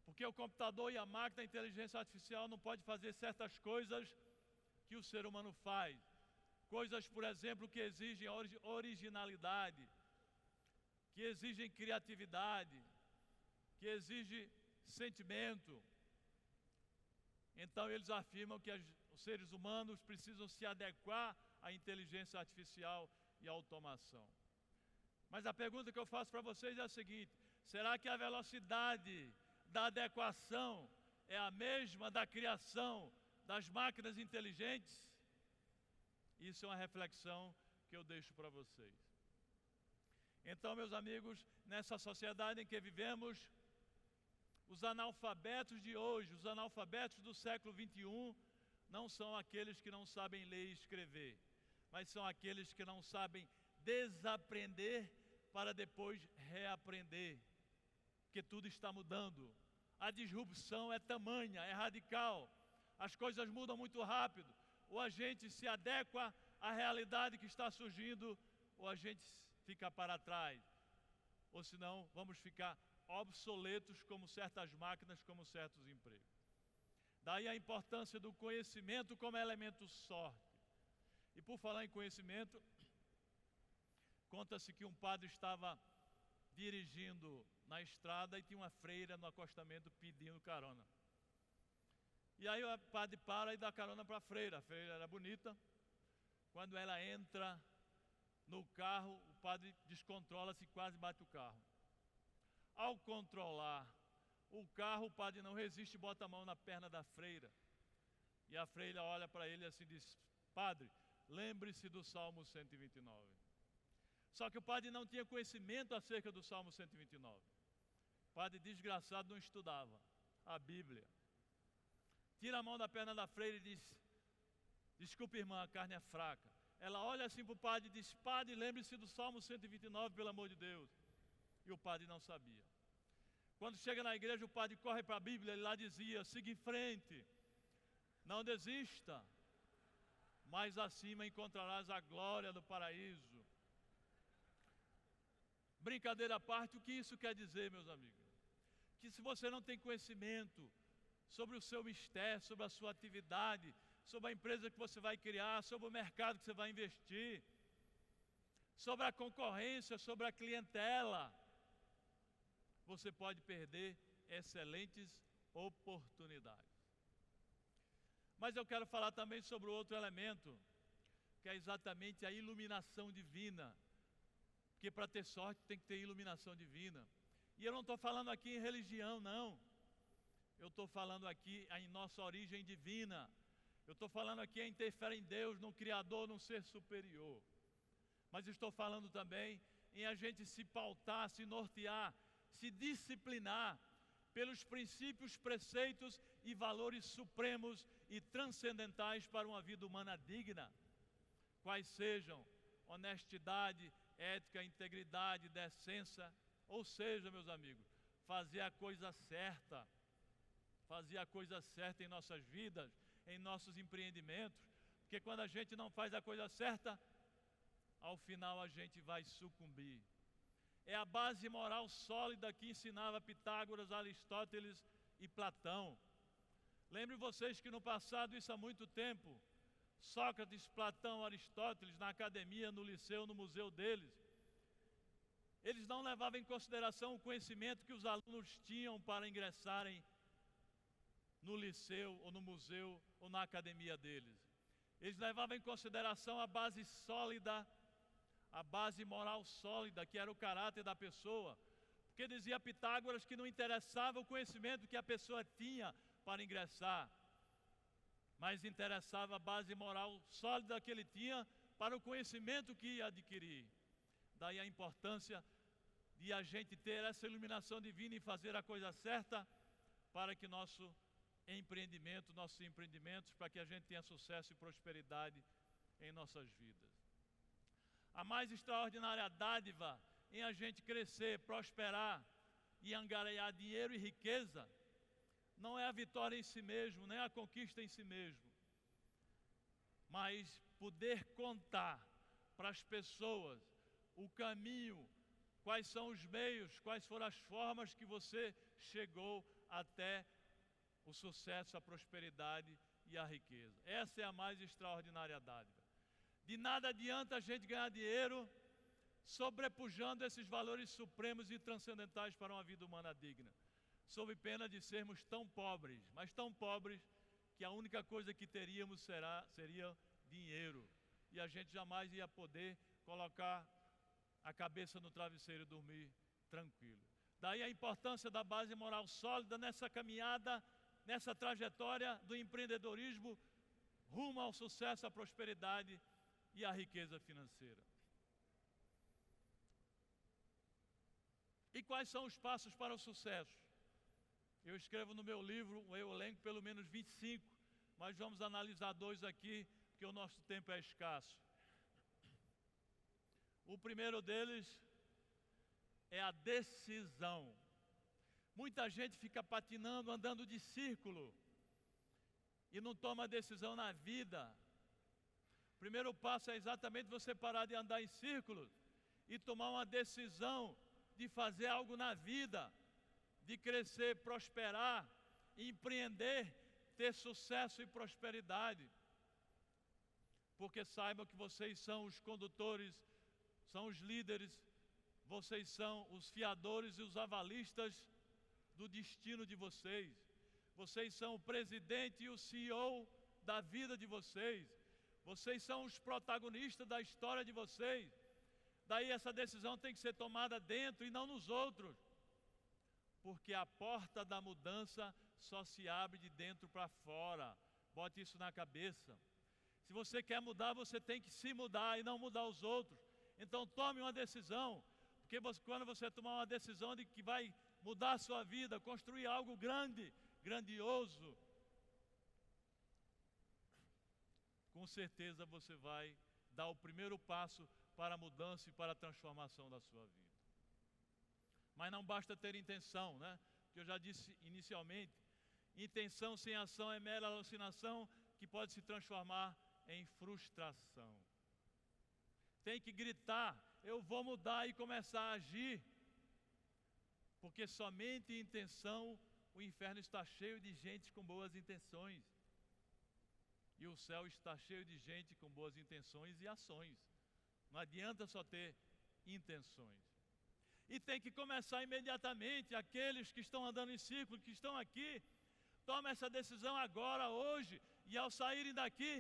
Porque o computador e a máquina, a inteligência artificial não pode fazer certas coisas que o ser humano faz. Coisas, por exemplo, que exigem originalidade, que exigem criatividade, que exigem sentimento. Então eles afirmam que os seres humanos precisam se adequar à inteligência artificial e à automação. Mas a pergunta que eu faço para vocês é a seguinte: será que a velocidade da adequação é a mesma da criação das máquinas inteligentes? Isso é uma reflexão que eu deixo para vocês. Então, meus amigos, nessa sociedade em que vivemos, os analfabetos de hoje, os analfabetos do século XXI, não são aqueles que não sabem ler e escrever, mas são aqueles que não sabem desaprender para depois reaprender, porque tudo está mudando. A disrupção é tamanha, é radical, as coisas mudam muito rápido. Ou a gente se adequa à realidade que está surgindo, ou a gente fica para trás, ou senão vamos ficar obsoletos como certas máquinas, como certos empregos. Daí a importância do conhecimento como elemento sorte. E por falar em conhecimento, conta-se que um padre estava dirigindo na estrada e tinha uma freira no acostamento pedindo carona. E aí o padre para e dá carona para a freira era bonita. Quando ela entra no carro, o padre descontrola-se e quase bate o carro. Ao controlar o carro, o padre não resiste e bota a mão na perna da freira. E a freira olha para ele assim e diz: padre, lembre-se do Salmo 129. Só que o padre não tinha conhecimento acerca do Salmo 129. O padre desgraçado não estudava a Bíblia. Tira a mão da perna da freira e diz: desculpe, irmã, a carne é fraca. ela olha assim para o padre e diz: padre, lembre-se do Salmo 129, pelo amor de Deus. E o padre não sabia. Quando chega na igreja, o padre corre para a Bíblia, ele lá dizia: siga em frente, não desista, mais acima encontrarás a glória do paraíso. Brincadeira à parte, o que isso quer dizer, meus amigos? Que se você não tem conhecimento sobre o seu mistério, sobre a sua atividade, sobre a empresa que você vai criar, sobre o mercado que você vai investir, sobre a concorrência, sobre a clientela, você pode perder excelentes oportunidades. Mas eu quero falar também sobre o outro elemento, que é exatamente a iluminação divina. Porque para ter sorte tem que ter iluminação divina. E eu não estou falando aqui em religião, não. Eu estou falando aqui em nossa origem divina. Eu estou falando aqui em ter fé em Deus, num Criador, num ser superior. Mas estou falando também em a gente se pautar, se nortear, se disciplinar pelos princípios, preceitos e valores supremos e transcendentais para uma vida humana digna. Quais sejam honestidade, ética, integridade, decência, ou seja, meus amigos, fazer a coisa certa. Fazer a coisa certa em nossas vidas, em nossos empreendimentos, porque quando a gente não faz a coisa certa, ao final a gente vai sucumbir. É a base moral sólida que ensinava Pitágoras, Aristóteles e Platão. Lembrem vocês que no passado, isso há muito tempo, Sócrates, Platão, Aristóteles, na academia, no liceu, no museu deles, eles não levavam em consideração o conhecimento que os alunos tinham para ingressarem no liceu, ou no museu, ou na academia deles. Eles levavam em consideração a base sólida, a base moral sólida, que era o caráter da pessoa. Porque dizia Pitágoras que não interessava o conhecimento que a pessoa tinha para ingressar, mas interessava a base moral sólida que ele tinha para o conhecimento que ia adquirir. Daí a importância de a gente ter essa iluminação divina e fazer a coisa certa para que nossos empreendimentos, para que a gente tenha sucesso e prosperidade em nossas vidas. A mais extraordinária dádiva em a gente crescer, prosperar e angariar dinheiro e riqueza, não é a vitória em si mesmo, nem a conquista em si mesmo, mas poder contar para as pessoas o caminho, quais são os meios, quais foram as formas que você chegou até o sucesso, a prosperidade e a riqueza. Essa é a mais extraordinária dádiva. De nada adianta a gente ganhar dinheiro sobrepujando esses valores supremos e transcendentais para uma vida humana digna, sob pena de sermos tão pobres, mas tão pobres que a única coisa que teríamos seria dinheiro, e a gente jamais ia poder colocar a cabeça no travesseiro e dormir tranquilo. Daí a importância da base moral sólida nessa caminhada, nessa trajetória do empreendedorismo rumo ao sucesso, à prosperidade e à riqueza financeira. E quais são os passos para o sucesso? Eu escrevo no meu livro, eu elenco pelo menos 25, mas vamos analisar 2 aqui, porque o nosso tempo é escasso. O primeiro deles é a decisão. Muita gente fica patinando, andando de círculo e não toma decisão na vida. O primeiro passo é exatamente você parar de andar em círculos e tomar uma decisão de fazer algo na vida, de crescer, prosperar, empreender, ter sucesso e prosperidade. Porque saibam que vocês são os condutores, são os líderes, vocês são os fiadores e os avalistas do destino de vocês. Vocês são o presidente e o CEO da vida de vocês. Vocês são os protagonistas da história de vocês. Daí essa decisão tem que ser tomada dentro e não nos outros. Porque a porta da mudança só se abre de dentro para fora. Bote isso na cabeça. Se você quer mudar, você tem que se mudar e não mudar os outros. Então tome uma decisão. Porque quando você tomar uma decisão de que vai mudar a sua vida, construir algo grande, grandioso, com certeza você vai dar o primeiro passo para a mudança e para a transformação da sua vida. Mas não basta ter intenção, né? Que eu já disse inicialmente, intenção sem ação é mera alucinação que pode se transformar em frustração. Tem que gritar, eu vou mudar e começar a agir. Porque somente em intenção o inferno está cheio de gente com boas intenções. E o céu está cheio de gente com boas intenções e ações. Não adianta só ter intenções. E tem que começar imediatamente. Aqueles que estão andando em círculo, que estão aqui, tomem essa decisão agora, hoje. E ao saírem daqui,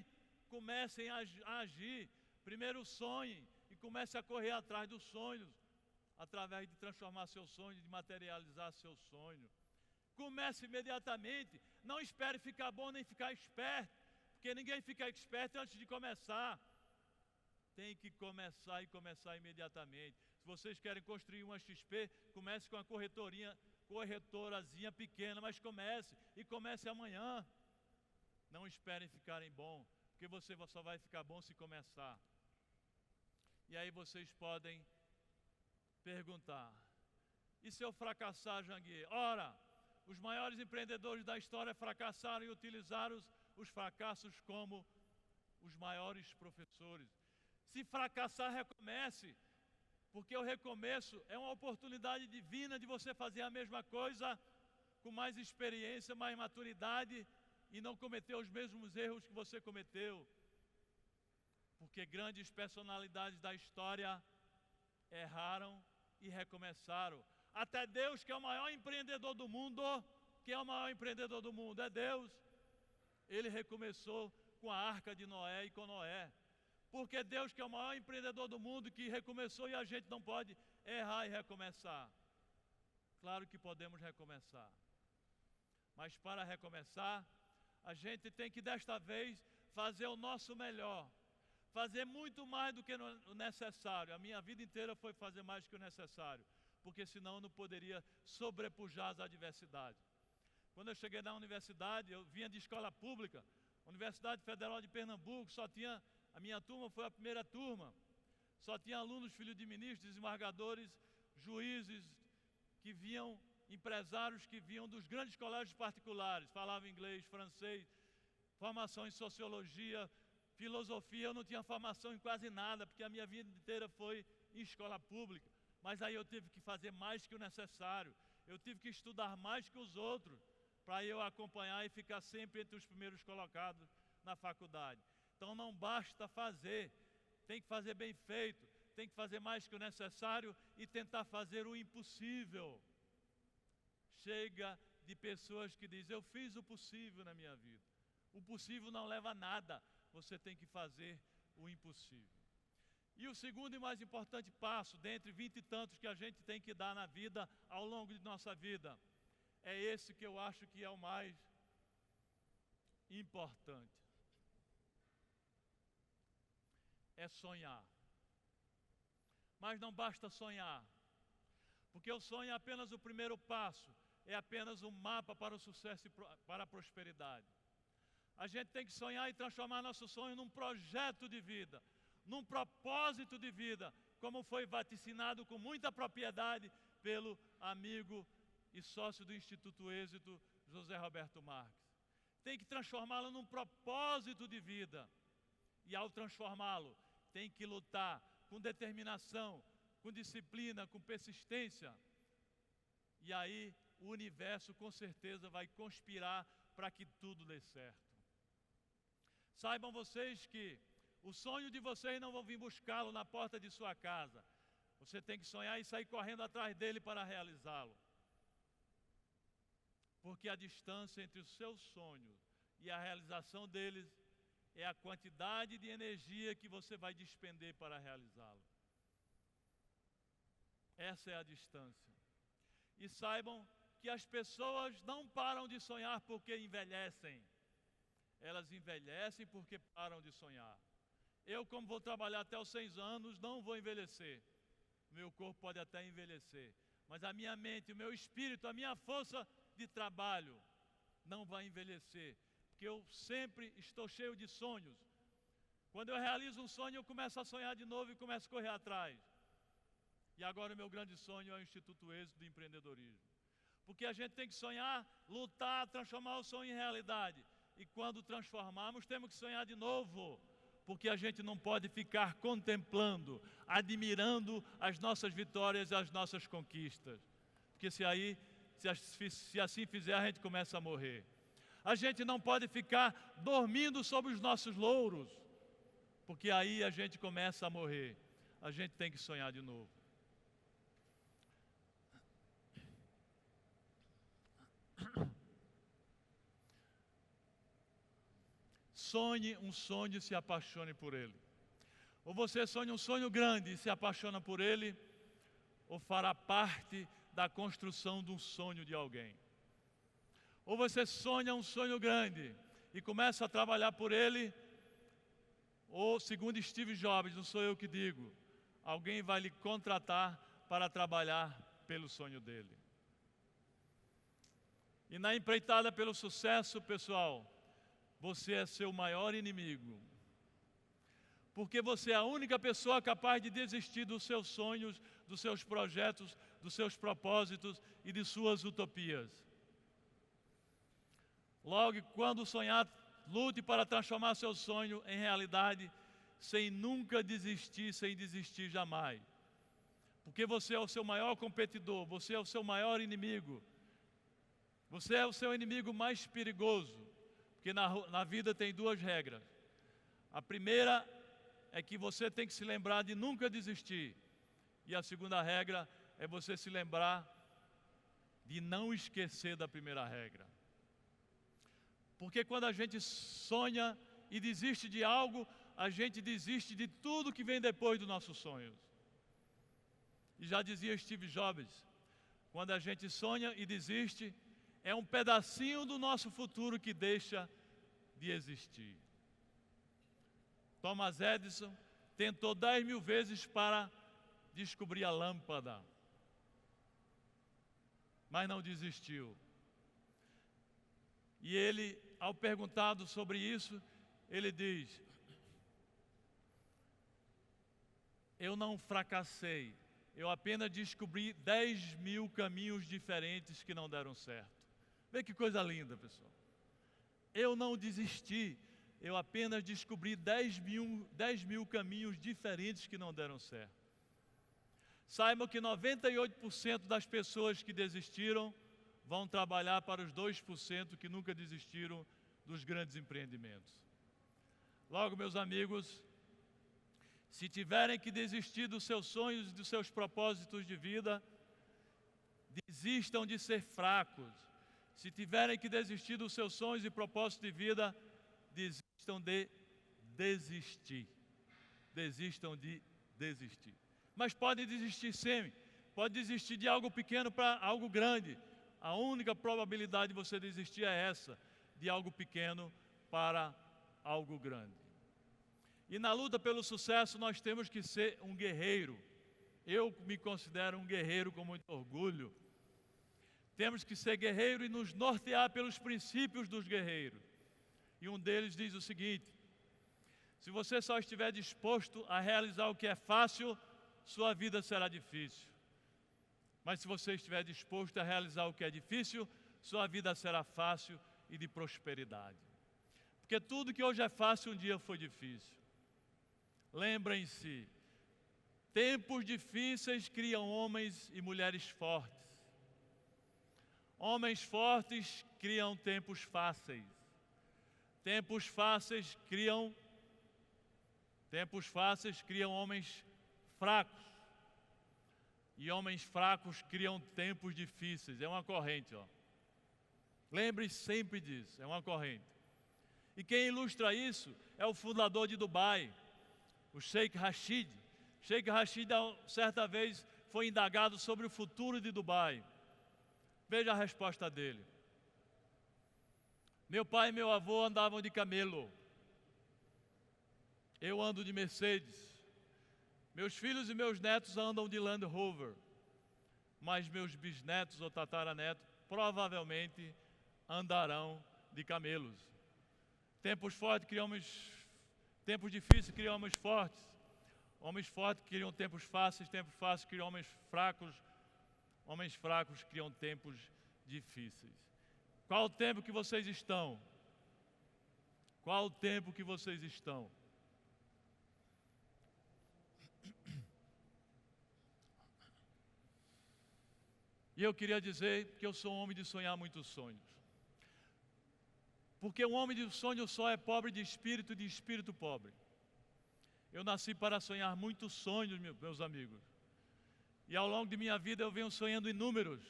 comecem a agir. Primeiro sonhem e comecem a correr atrás dos sonhos, através de transformar seu sonho, de materializar seu sonho. Comece imediatamente. Não espere ficar bom nem ficar esperto, porque ninguém fica esperto antes de começar. Tem que começar e começar imediatamente. Se vocês querem construir uma XP, comece com uma corretorazinha pequena, mas comece, e comece amanhã. Não esperem ficarem bom, porque você só vai ficar bom se começar. E aí vocês podem perguntar, e se eu fracassar, Janguier? Ora, os maiores empreendedores da história fracassaram e utilizaram os fracassos como os maiores professores. Se fracassar, recomece, porque o recomeço é uma oportunidade divina de você fazer a mesma coisa com mais experiência, mais maturidade e não cometer os mesmos erros que você cometeu. Porque grandes personalidades da história erraram e recomeçaram. Até Deus, que é o maior empreendedor do mundo, quem é o maior empreendedor do mundo? É Deus. Ele recomeçou com a arca de Noé e com Noé. Porque Deus, que é o maior empreendedor do mundo, que recomeçou, e a gente não pode errar e recomeçar. Claro que podemos recomeçar. Mas para recomeçar, a gente tem que desta vez fazer o nosso melhor. Fazer muito mais do que o necessário. A minha vida inteira foi fazer mais do que o necessário, porque senão eu não poderia sobrepujar as adversidades. Quando eu cheguei na universidade, eu vinha de escola pública, Universidade Federal de Pernambuco, a minha turma foi a primeira turma, só tinha alunos filhos de ministros, desembargadores, juízes, que vinham, empresários que vinham dos grandes colégios particulares, falavam inglês, francês, formação em sociologia, filosofia. Eu não tinha formação em quase nada, porque a minha vida inteira foi em escola pública. Mas aí eu tive que fazer mais que o necessário. Eu tive que estudar mais que os outros, para eu acompanhar e ficar sempre entre os primeiros colocados na faculdade. Então não basta fazer, tem que fazer bem feito, tem que fazer mais que o necessário e tentar fazer o impossível. Chega de pessoas que dizem, eu fiz o possível na minha vida. O possível não leva a nada. Você tem que fazer o impossível. E o segundo e mais importante passo, dentre 20 e tantos que a gente tem que dar na vida, ao longo de nossa vida, é esse que eu acho que é o mais importante. É sonhar. Mas não basta sonhar, porque o sonho é apenas o primeiro passo, é apenas um mapa para o sucesso e para a prosperidade. A gente tem que sonhar e transformar nosso sonho num projeto de vida, num propósito de vida, como foi vaticinado com muita propriedade pelo amigo e sócio do Instituto Êxito, José Roberto Marques. Tem que transformá-lo num propósito de vida. E ao transformá-lo, tem que lutar com determinação, com disciplina, com persistência. E aí o universo com certeza vai conspirar para que tudo dê certo. Saibam vocês que o sonho de vocês não vão vir buscá-lo na porta de sua casa. Você tem que sonhar e sair correndo atrás dele para realizá-lo. Porque a distância entre os seus sonhos e a realização deles é a quantidade de energia que você vai despender para realizá-lo. Essa é a distância. E saibam que as pessoas não param de sonhar porque envelhecem. Elas envelhecem porque param de sonhar. Eu, como vou trabalhar até os 100 anos, não vou envelhecer. Meu corpo pode até envelhecer, mas a minha mente, o meu espírito, a minha força de trabalho não vai envelhecer, porque eu sempre estou cheio de sonhos. Quando eu realizo um sonho, eu começo a sonhar de novo e começo a correr atrás. E agora o meu grande sonho é o Instituto Êxito do Empreendedorismo. Porque a gente tem que sonhar, lutar, transformar o sonho em realidade. E quando transformarmos, temos que sonhar de novo. Porque a gente não pode ficar contemplando, admirando as nossas vitórias e as nossas conquistas. Porque se assim fizer, a gente começa a morrer. A gente não pode ficar dormindo sobre os nossos louros. Porque aí a gente começa a morrer. A gente tem que sonhar de novo. Sonhe um sonho e se apaixone por ele. Ou você sonha um sonho grande e se apaixona por ele, ou fará parte da construção de um sonho de alguém. Ou você sonha um sonho grande e começa a trabalhar por ele, ou, segundo Steve Jobs, não sou eu que digo, alguém vai lhe contratar para trabalhar pelo sonho dele. E na empreitada pelo sucesso, pessoal, você é seu maior inimigo. Porque você é a única pessoa capaz de desistir dos seus sonhos, dos seus projetos, dos seus propósitos e de suas utopias. Logo, quando sonhar, lute para transformar seu sonho em realidade, sem nunca desistir, sem desistir jamais. Porque você é o seu maior competidor, você é o seu maior inimigo. Você é o seu inimigo mais perigoso. Porque na vida tem duas regras. A primeira é que você tem que se lembrar de nunca desistir. E a segunda regra é você se lembrar de não esquecer da primeira regra. Porque quando a gente sonha e desiste de algo, a gente desiste de tudo que vem depois dos nossos sonhos. E já dizia Steve Jobs, quando a gente sonha e desiste, é um pedacinho do nosso futuro que deixa de existir. Thomas Edison tentou 10.000 vezes para descobrir a lâmpada, mas não desistiu. E ele, ao perguntado sobre isso, ele diz: eu não fracassei, eu apenas descobri 10.000 caminhos diferentes que não deram certo. Vê que coisa linda, pessoal. Eu não desisti, eu apenas descobri 10.000 caminhos diferentes que não deram certo. Saibam que 98% das pessoas que desistiram vão trabalhar para os 2% que nunca desistiram dos grandes empreendimentos. Logo, meus amigos, se tiverem que desistir dos seus sonhos e dos seus propósitos de vida, desistam de ser fracos. Se tiverem que desistir dos seus sonhos e propósitos de vida, desistam de desistir. Desistam de desistir. Mas podem desistir sempre. Pode desistir de algo pequeno para algo grande. A única probabilidade de você desistir é essa, de algo pequeno para algo grande. E na luta pelo sucesso nós temos que ser um guerreiro. Eu me considero um guerreiro com muito orgulho. Temos que ser guerreiro e nos nortear pelos princípios dos guerreiros. E um deles diz o seguinte: se você só estiver disposto a realizar o que é fácil, sua vida será difícil. Mas se você estiver disposto a realizar o que é difícil, sua vida será fácil e de prosperidade. Porque tudo que hoje é fácil, um dia foi difícil. Lembrem-se, tempos difíceis criam homens e mulheres fortes. Homens fortes criam tempos fáceis. Tempos fáceis criam homens fracos. E homens fracos criam tempos difíceis. É uma corrente, ó. Lembre-se sempre disso, é uma corrente. E quem ilustra isso é o fundador de Dubai, o Sheikh Rashid. Sheikh Rashid, certa vez, foi indagado sobre o futuro de Dubai. Veja a resposta dele. Meu pai e meu avô andavam de camelo. Eu ando de Mercedes. Meus filhos e meus netos andam de Land Rover. Mas meus bisnetos ou tataranetos provavelmente andarão de camelos. Tempos fortes Tempos difíceis criam homens fortes. Homens fortes criam tempos fáceis criam homens fracos criam tempos difíceis. Qual o tempo que vocês estão? Qual o tempo que vocês estão? E eu queria dizer que eu sou um homem de sonhar muitos sonhos. Porque um homem de sonho só é pobre de espírito pobre. Eu nasci para sonhar muitos sonhos, meus amigos. E ao longo de minha vida eu venho sonhando inúmeros,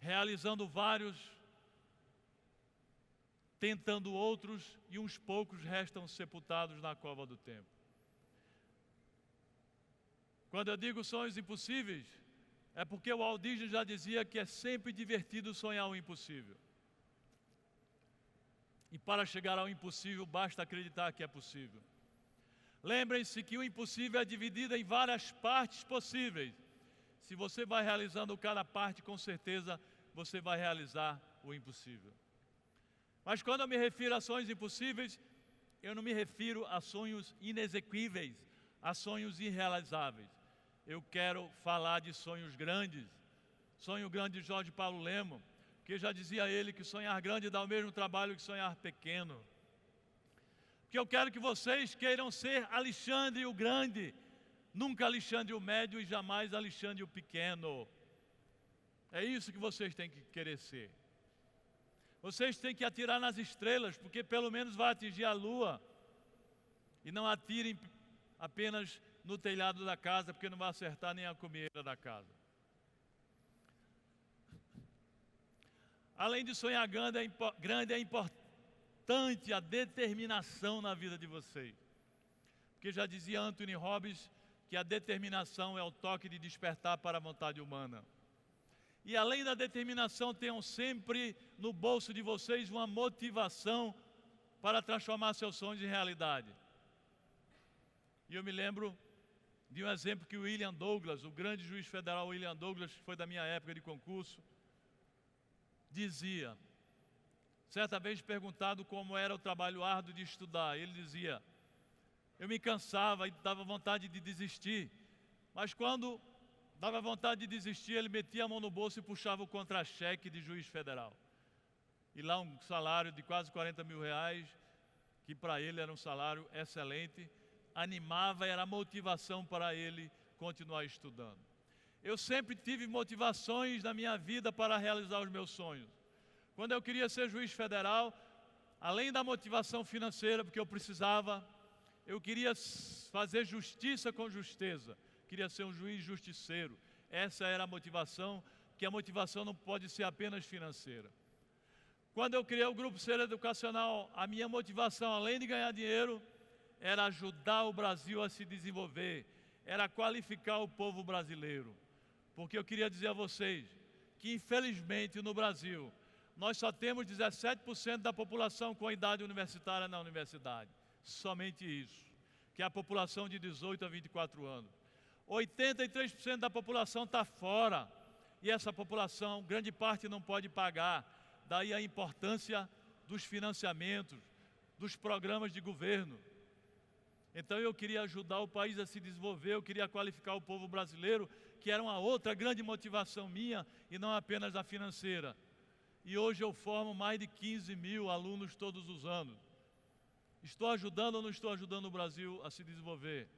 realizando vários, tentando outros, e uns poucos restam sepultados na cova do tempo. Quando eu digo sonhos impossíveis, é porque o Walt Disney já dizia que é sempre divertido sonhar o impossível. E para chegar ao impossível, basta acreditar que é possível. Lembrem-se que o impossível é dividido em várias partes possíveis. Se você vai realizando cada parte, com certeza você vai realizar o impossível. Mas quando eu me refiro a sonhos impossíveis, eu não me refiro a sonhos inexequíveis, a sonhos irrealizáveis. Eu quero falar de sonhos grandes. Sonho grande de Jorge Paulo Lemann, que já dizia ele que sonhar grande dá o mesmo trabalho que sonhar pequeno. Porque eu quero que vocês queiram ser Alexandre o Grande, nunca Alexandre o Médio e jamais Alexandre o Pequeno. É isso que vocês têm que querer ser. Vocês têm que atirar nas estrelas, porque pelo menos vai atingir a lua. E não atirem apenas no telhado da casa, porque não vai acertar nem a comieira da casa. Além de sonhar grande, é importante a determinação na vida de vocês. Porque já dizia Anthony Robbins que a determinação é o toque de despertar para a vontade humana. E além da determinação, tenham sempre no bolso de vocês uma motivação para transformar seus sonhos em realidade. E eu me lembro de um exemplo que o William Douglas, o grande juiz federal William Douglas, que foi da minha época de concurso, dizia, certa vez perguntado como era o trabalho árduo de estudar, ele dizia: eu me cansava e dava vontade de desistir, mas quando dava vontade de desistir, ele metia a mão no bolso e puxava o contra-cheque de juiz federal. E lá um salário de quase 40 mil reais, que para ele era um salário excelente, animava e era motivação para ele continuar estudando. Eu sempre tive motivações na minha vida para realizar os meus sonhos. Quando eu queria ser juiz federal, além da motivação financeira, porque eu precisava, eu queria fazer justiça com justeza. Queria ser um juiz justiceiro. Essa era a motivação, porque a motivação não pode ser apenas financeira. Quando eu criei o Grupo Ser Educacional, a minha motivação, além de ganhar dinheiro, era ajudar o Brasil a se desenvolver, era qualificar o povo brasileiro. Porque eu queria dizer a vocês que, infelizmente, no Brasil, nós só temos 17% da população com idade universitária na universidade. Somente isso, que é a população de 18 a 24 anos. 83% da população está fora, e essa população, grande parte, não pode pagar. Daí a importância dos financiamentos, dos programas de governo. Então eu queria ajudar o país a se desenvolver, eu queria qualificar o povo brasileiro, que era uma outra grande motivação minha, e não apenas a financeira. E hoje eu formo mais de 15 mil alunos todos os anos. Estou ajudando ou não estou ajudando o Brasil a se desenvolver?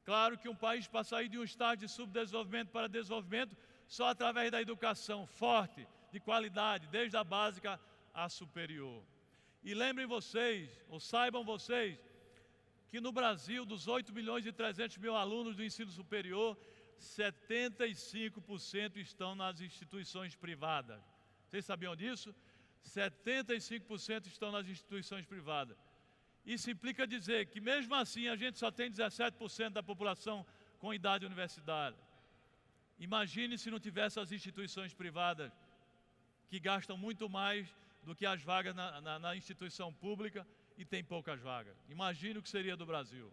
Claro que um país para sair de um estágio de subdesenvolvimento para desenvolvimento só através da educação forte, de qualidade, desde a básica à superior. E lembrem vocês, ou saibam vocês, que no Brasil, dos 8 milhões e 300 mil alunos do ensino superior, 75% estão nas instituições privadas. Vocês sabiam disso? 75% estão nas instituições privadas. Isso implica dizer que, mesmo assim, a gente só tem 17% da população com idade universitária. Imagine se não tivesse as instituições privadas, que gastam muito mais do que as vagas na instituição pública e tem poucas vagas. Imagine o que seria do Brasil.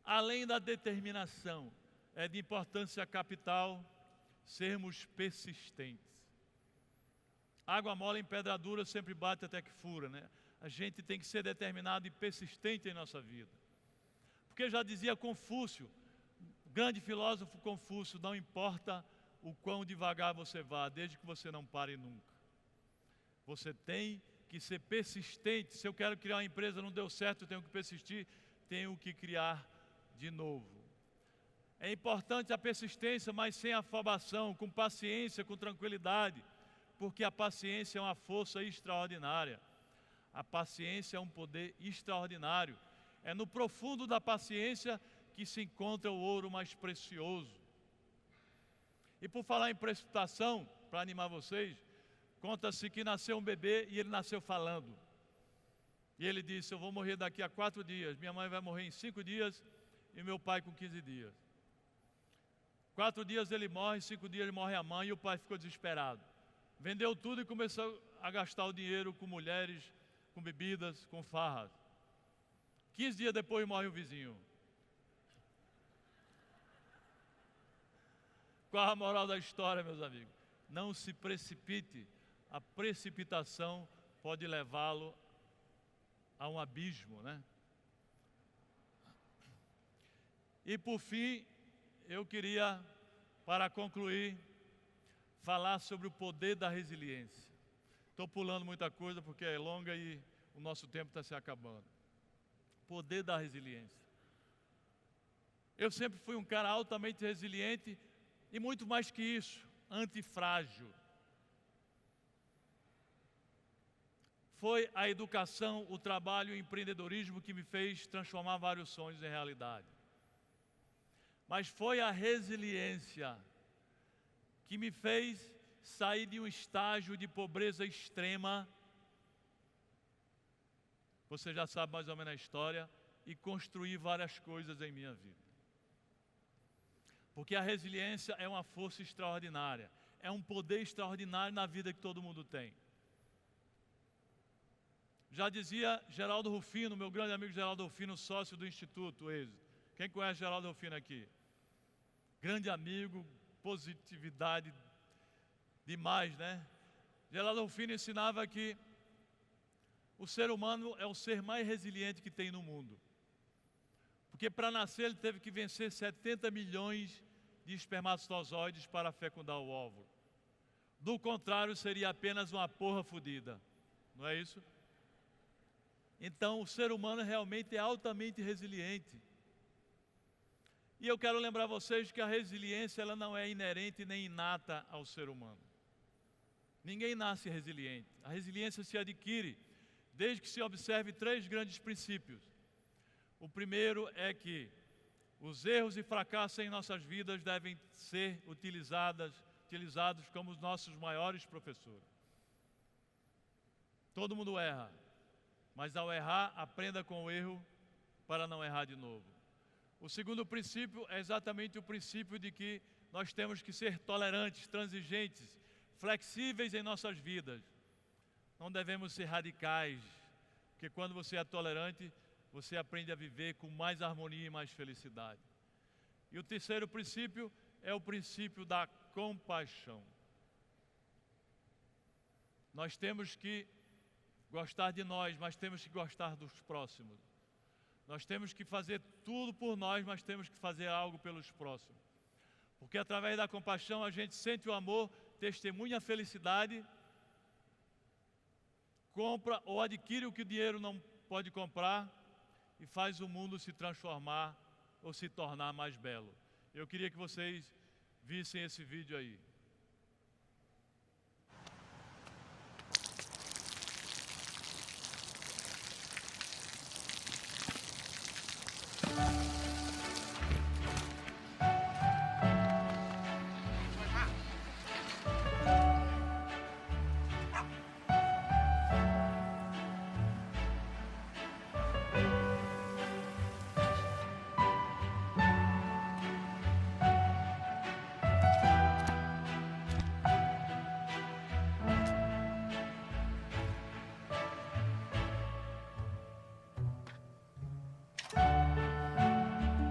Além da determinação, é de importância capital sermos persistentes. Água mole em pedra dura sempre bate até que fura, né? A gente tem que ser determinado e persistente em nossa vida. Porque já dizia Confúcio, o grande filósofo Confúcio, não importa o quão devagar você vá, desde que você não pare nunca. Você tem que ser persistente. Se eu quero criar uma empresa, não deu certo, eu tenho que persistir, tenho que criar de novo. É importante a persistência, mas sem afobação, com paciência, com tranquilidade, porque a paciência é uma força extraordinária. A paciência é um poder extraordinário. É no profundo da paciência que se encontra o ouro mais precioso. E por falar em precipitação, para animar vocês, conta-se que nasceu um bebê e ele nasceu falando. E ele disse: eu vou morrer daqui a 4 dias, minha mãe vai morrer em 5 dias e meu pai com 15 dias. 4 dias ele morre, 5 dias morre a mãe e o pai ficou desesperado. Vendeu tudo e começou a gastar o dinheiro com mulheres, com bebidas, com farras. 15 dias depois morre o vizinho. Qual a moral da história, meus amigos? Não se precipite. A precipitação pode levá-lo a um abismo, né? E por fim, eu queria, para concluir, falar sobre o poder da resiliência. Estou pulando muita coisa porque é longa e o nosso tempo está se acabando. Poder da resiliência. Eu sempre fui um cara altamente resiliente e muito mais que isso, antifrágil. Foi a educação, o trabalho e o empreendedorismo que me fez transformar vários sonhos em realidade. Mas foi a resiliência que me fez sair de um estágio de pobreza extrema, você já sabe mais ou menos a história, e construir várias coisas em minha vida. Porque a resiliência é uma força extraordinária, é um poder extraordinário na vida que todo mundo tem. Já dizia Geraldo Rufino, meu grande amigo Geraldo Rufino, sócio do Instituto Êxito. Quem conhece Geraldo Rufino aqui? Grande amigo, positividade demais, né? Geraldo Rufino ensinava que o ser humano é o ser mais resiliente que tem no mundo. Porque para nascer ele teve que vencer 70 milhões de espermatozoides para fecundar o óvulo. Do contrário, seria apenas uma porra fodida. Não é isso? Então, o ser humano realmente é altamente resiliente. E eu quero lembrar vocês que a resiliência ela não é inerente nem inata ao ser humano. Ninguém nasce resiliente. A resiliência se adquire desde que se observe 3 grandes princípios. O primeiro é que os erros e fracassos em nossas vidas devem ser utilizados como os nossos maiores professores. Todo mundo erra, mas ao errar, aprenda com o erro para não errar de novo. O segundo princípio é exatamente o princípio de que nós temos que ser tolerantes, transigentes, flexíveis em nossas vidas. Não devemos ser radicais, porque quando você é tolerante, você aprende a viver com mais harmonia e mais felicidade. E o terceiro princípio é o princípio da compaixão. Nós temos que gostar de nós, mas temos que gostar dos próximos. Nós temos que fazer tudo por nós, mas temos que fazer algo pelos próximos. Porque através da compaixão a gente sente o amor, testemunha a felicidade, compra ou adquire o que o dinheiro não pode comprar e faz o mundo se transformar ou se tornar mais belo. Eu queria que vocês vissem esse vídeo aí.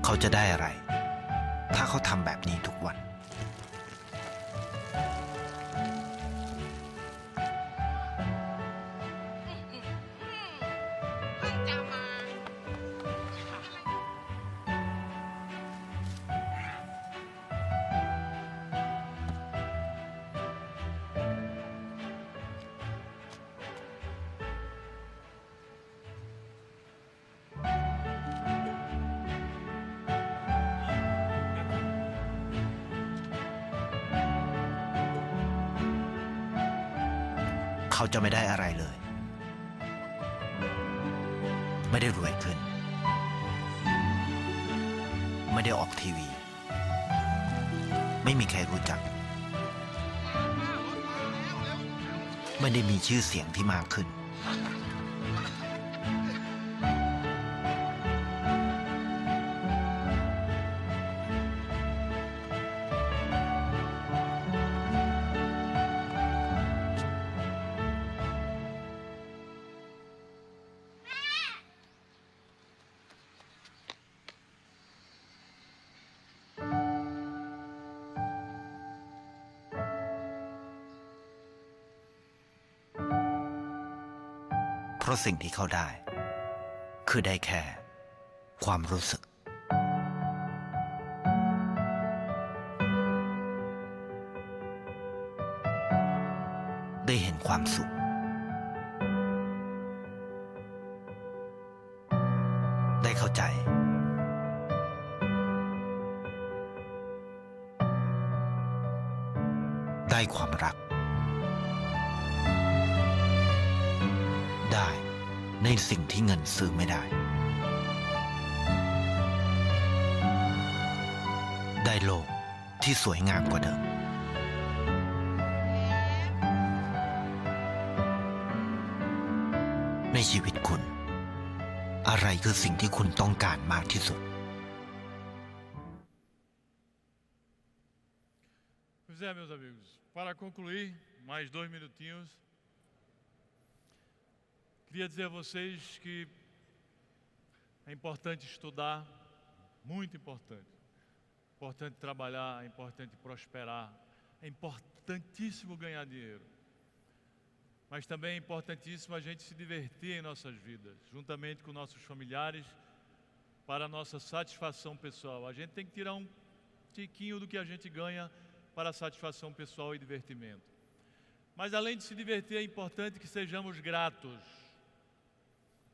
เขาจะได้อะไร ถ้าเขาทำแบบนี้ทุกวัน เขาจะไม่ได้อะไรเลย ไม่ได้รวยขึ้น ไม่ได้ออกทีวี ไม่มีใครรู้จัก ไม่ได้มีชื่อเสียงที่มากขึ้น เพราะสิ่งที่เขาได้ คือได้แค่ความรู้สึก ได้เห็นความสุข ได้เข้าใจ ได้ความรัก ได้ในสิ่งที่เงินซื้อไม่ได้ ได้โลกที่สวยงามกว่าเดิม ในชีวิตคุณ อะไรคือสิ่งที่คุณต้องการมากที่สุด Pois é, meus amigos, para concluir, mais 2 minutinhos, queria dizer a vocês que é importante estudar, muito importante. Importante trabalhar, é importante prosperar, é importantíssimo ganhar dinheiro. Mas também é importantíssimo a gente se divertir em nossas vidas, juntamente com nossos familiares, para a nossa satisfação pessoal. A gente tem que tirar um tiquinho do que a gente ganha para a satisfação pessoal e divertimento. Mas além de se divertir, é importante que sejamos gratos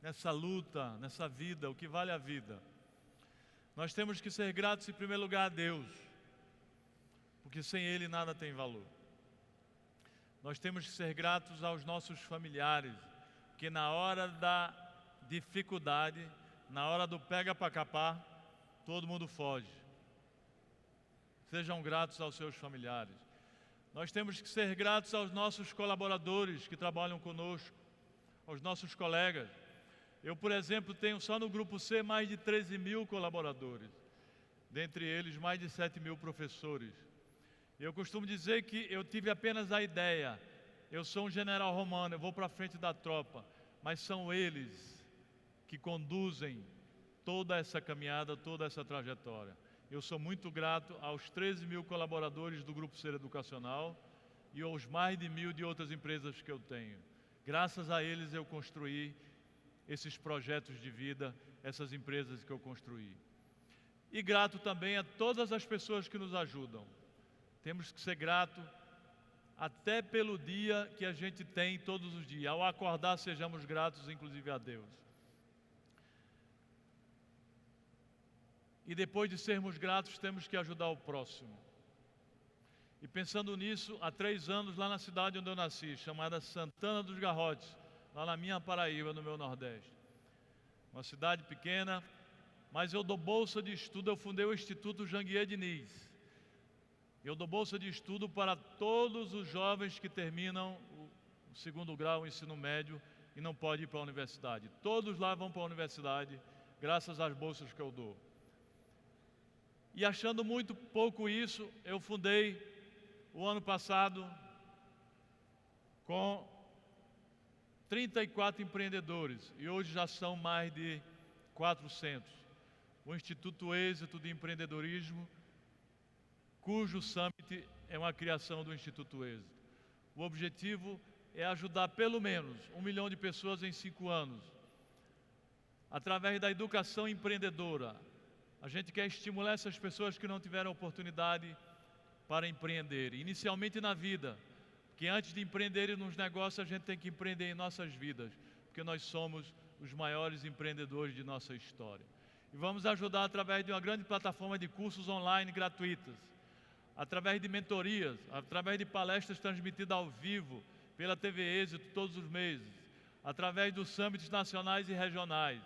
nessa luta, nessa vida, o que vale a vida. Nós temos que ser gratos em primeiro lugar a Deus, porque sem Ele nada tem valor. Nós temos que ser gratos aos nossos familiares, que na hora da dificuldade, na hora do pega para capar, todo mundo foge. Sejam gratos aos seus familiares. Nós temos que ser gratos aos nossos colaboradores que trabalham conosco, aos nossos colegas. Eu, por exemplo, tenho só no Grupo C mais de 13 mil colaboradores, dentre eles mais de 7 mil professores. Eu costumo dizer que eu tive apenas a ideia, eu sou um general romano, eu vou para a frente da tropa, mas são eles que conduzem toda essa caminhada, toda essa trajetória. Eu sou muito grato aos 13 mil colaboradores do Grupo Ser Educacional e aos mais de 1000 de outras empresas que eu tenho. Graças a eles eu construí esses projetos de vida, essas empresas que eu construí. E grato também a todas as pessoas que nos ajudam. Temos que ser grato até pelo dia que a gente tem todos os dias. Ao acordar, sejamos gratos, inclusive a Deus. E depois de sermos gratos, temos que ajudar o próximo. E pensando nisso, há 3 anos, lá na cidade onde eu nasci, chamada Santana dos Garrotes, lá na minha Paraíba, no meu Nordeste. Uma cidade pequena, mas eu dou bolsa de estudo, eu fundei o Instituto Janguier Diniz. Eu dou bolsa de estudo para todos os jovens que terminam o 2º grau, o ensino médio, e não podem ir para a universidade. Todos lá vão para a universidade, graças às bolsas que eu dou. E achando muito pouco isso, eu fundei o ano passado com 34 empreendedores, e hoje já são mais de 400. O Instituto Êxito de Empreendedorismo, cujo Summit é uma criação do Instituto Êxito. O objetivo é ajudar pelo menos 1 milhão de pessoas em 5 anos, através da educação empreendedora. A gente quer estimular essas pessoas que não tiveram oportunidade para empreender, inicialmente na vida, porque antes de empreender nos negócios, a gente tem que empreender em nossas vidas, porque nós somos os maiores empreendedores de nossa história. E vamos ajudar através de uma grande plataforma de cursos online gratuitas, através de mentorias, através de palestras transmitidas ao vivo pela TV Êxito todos os meses, através dos summits nacionais e regionais,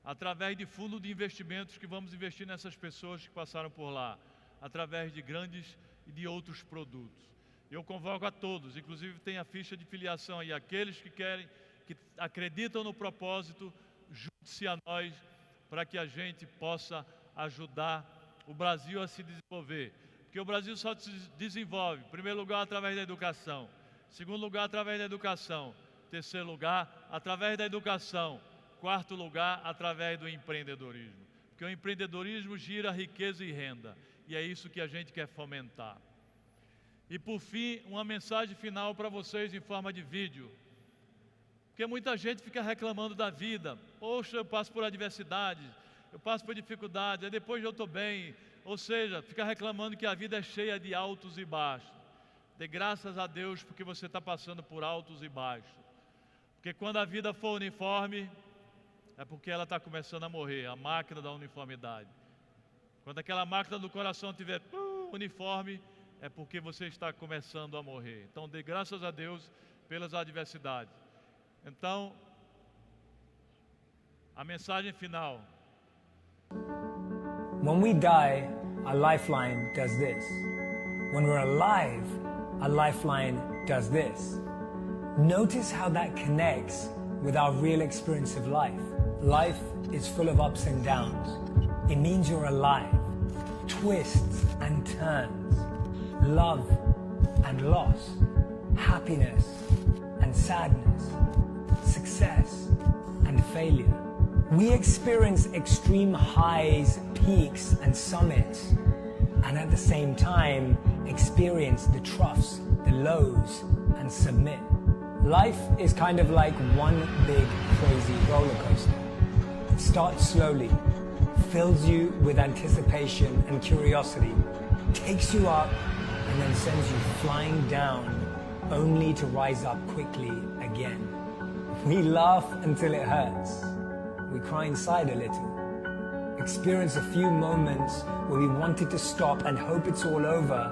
através de fundo de investimentos que vamos investir nessas pessoas que passaram por lá, através de grandes e de outros produtos. Eu convoco a todos, inclusive tem a ficha de filiação aí, aqueles que querem, que acreditam no propósito, junte-se a nós para que a gente possa ajudar o Brasil a se desenvolver. Porque o Brasil só se desenvolve, em primeiro lugar, através da educação, em segundo lugar, através da educação, em terceiro lugar, através da educação, em quarto lugar, através do empreendedorismo. Porque o empreendedorismo gira riqueza e renda, e é isso que a gente quer fomentar. E por fim, uma mensagem final para vocês em forma de vídeo. Porque muita gente fica reclamando da vida. Poxa, eu passo por adversidades, eu passo por dificuldades, aí depois eu estou bem. Ou seja, fica reclamando que a vida é cheia de altos e baixos. Dê graças a Deus porque você está passando por altos e baixos. Porque quando a vida for uniforme, é porque ela está começando a morrer, a máquina da uniformidade. Quando aquela máquina do coração estiver uniforme, é porque você está começando a morrer. Então, dê graças a Deus pelas adversidades. Então, a mensagem final. When we die, our lifeline does this. When we're alive, our lifeline does this. Notice how that connects with our real experience of life. Life is full of ups and downs. It means you're alive. Twists and turns. Love and loss. Happiness and sadness. Success and failure. We experience extreme highs, peaks, and summits, and at the same time experience the troughs, the lows, and submit. Life is kind of like one big crazy roller coaster. It starts slowly, fills you with anticipation and curiosity, takes you up, and then sends you flying down, only to rise up quickly again. We laugh until it hurts. We cry inside a little. Experience a few moments where we wanted to stop and hope it's all over,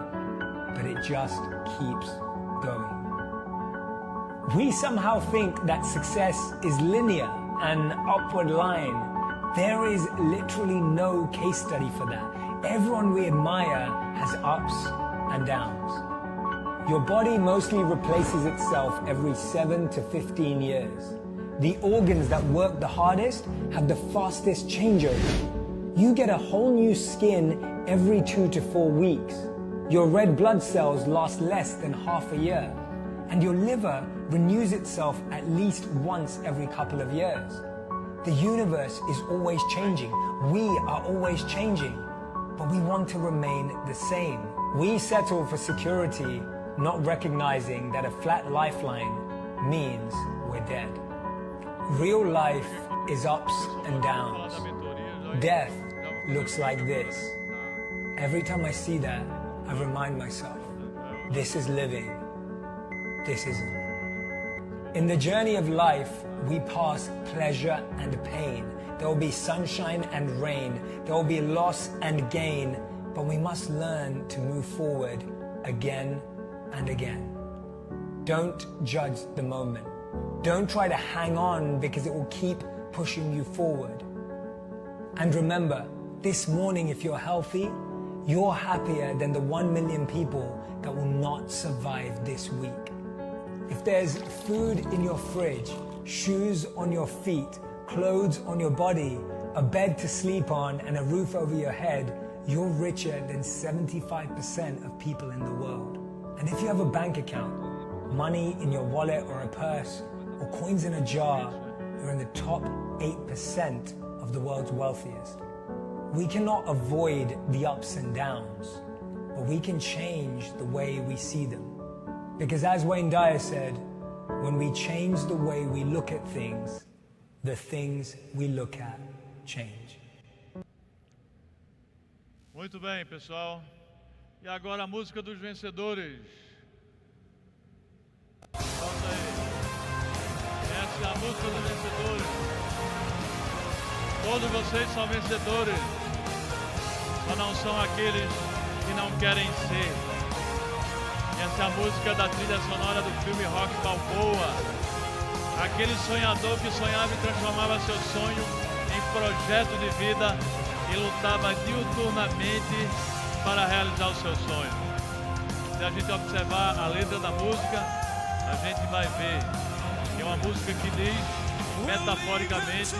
but it just keeps going. We somehow think that success is linear, an upward line. There is literally no case study for that. Everyone we admire has ups and downs. Your body mostly replaces itself every 7 to 15 years. The organs that work the hardest have the fastest changeover. You get a whole new skin every 2 to 4 weeks. Your red blood cells last less than half a year. And your liver renews itself at least once every couple of years. The universe is always changing. We are always changing. But we want to remain the same. We settle for security, not recognizing that a flat lifeline means we're dead. Real life is ups and downs. Death looks like this. Every time I see that, I remind myself, this is living, this isn't. In the journey of life, we pass pleasure and pain. There will be sunshine and rain. There will be loss and gain. But we must learn to move forward again and again. Don't judge the moment. Don't try to hang on because it will keep pushing you forward. And remember, this morning if you're healthy, you're happier than the 1 million people that will not survive this week. If there's food in your fridge, shoes on your feet, clothes on your body, a bed to sleep on, and a roof over your head, you're richer than 75% of people in the world. And if you have a bank account, money in your wallet or a purse, or coins in a jar, you're in the top 8% of the world's wealthiest. We cannot avoid the ups and downs, but we can change the way we see them. Because as Wayne Dyer said, when we change the way we look at things, the things we look at change. Muito bem, pessoal. E agora a música dos vencedores. Volta aí. Essa é a música dos vencedores. Todos vocês são vencedores. Só não são aqueles que não querem ser. Essa é a música da trilha sonora do filme Rock Balboa. Aquele sonhador que sonhava e transformava seu sonho em projeto de vida e lutava diuturnamente para realizar o seu sonho. Se a gente observar a letra da música, a gente vai ver que é uma música que diz, metaforicamente,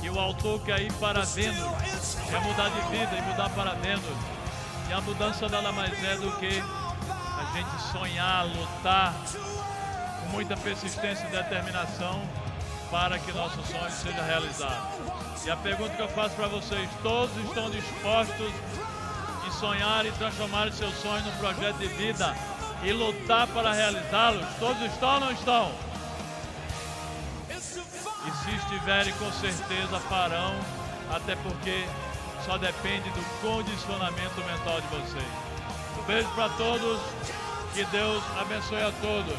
que o autor quer ir para Vênus, quer mudar de vida e mudar para Vênus. E a mudança nada mais é do que a gente sonhar, lutar com muita persistência e determinação para que nosso sonho seja realizado. E a pergunta que eu faço para vocês, todos estão dispostos em sonhar e transformar os seus sonhos num projeto de vida e lutar para realizá-los? Todos estão ou não estão? E se estiverem, com certeza farão, até porque só depende do condicionamento mental de vocês. Um beijo para todos, que Deus abençoe a todos.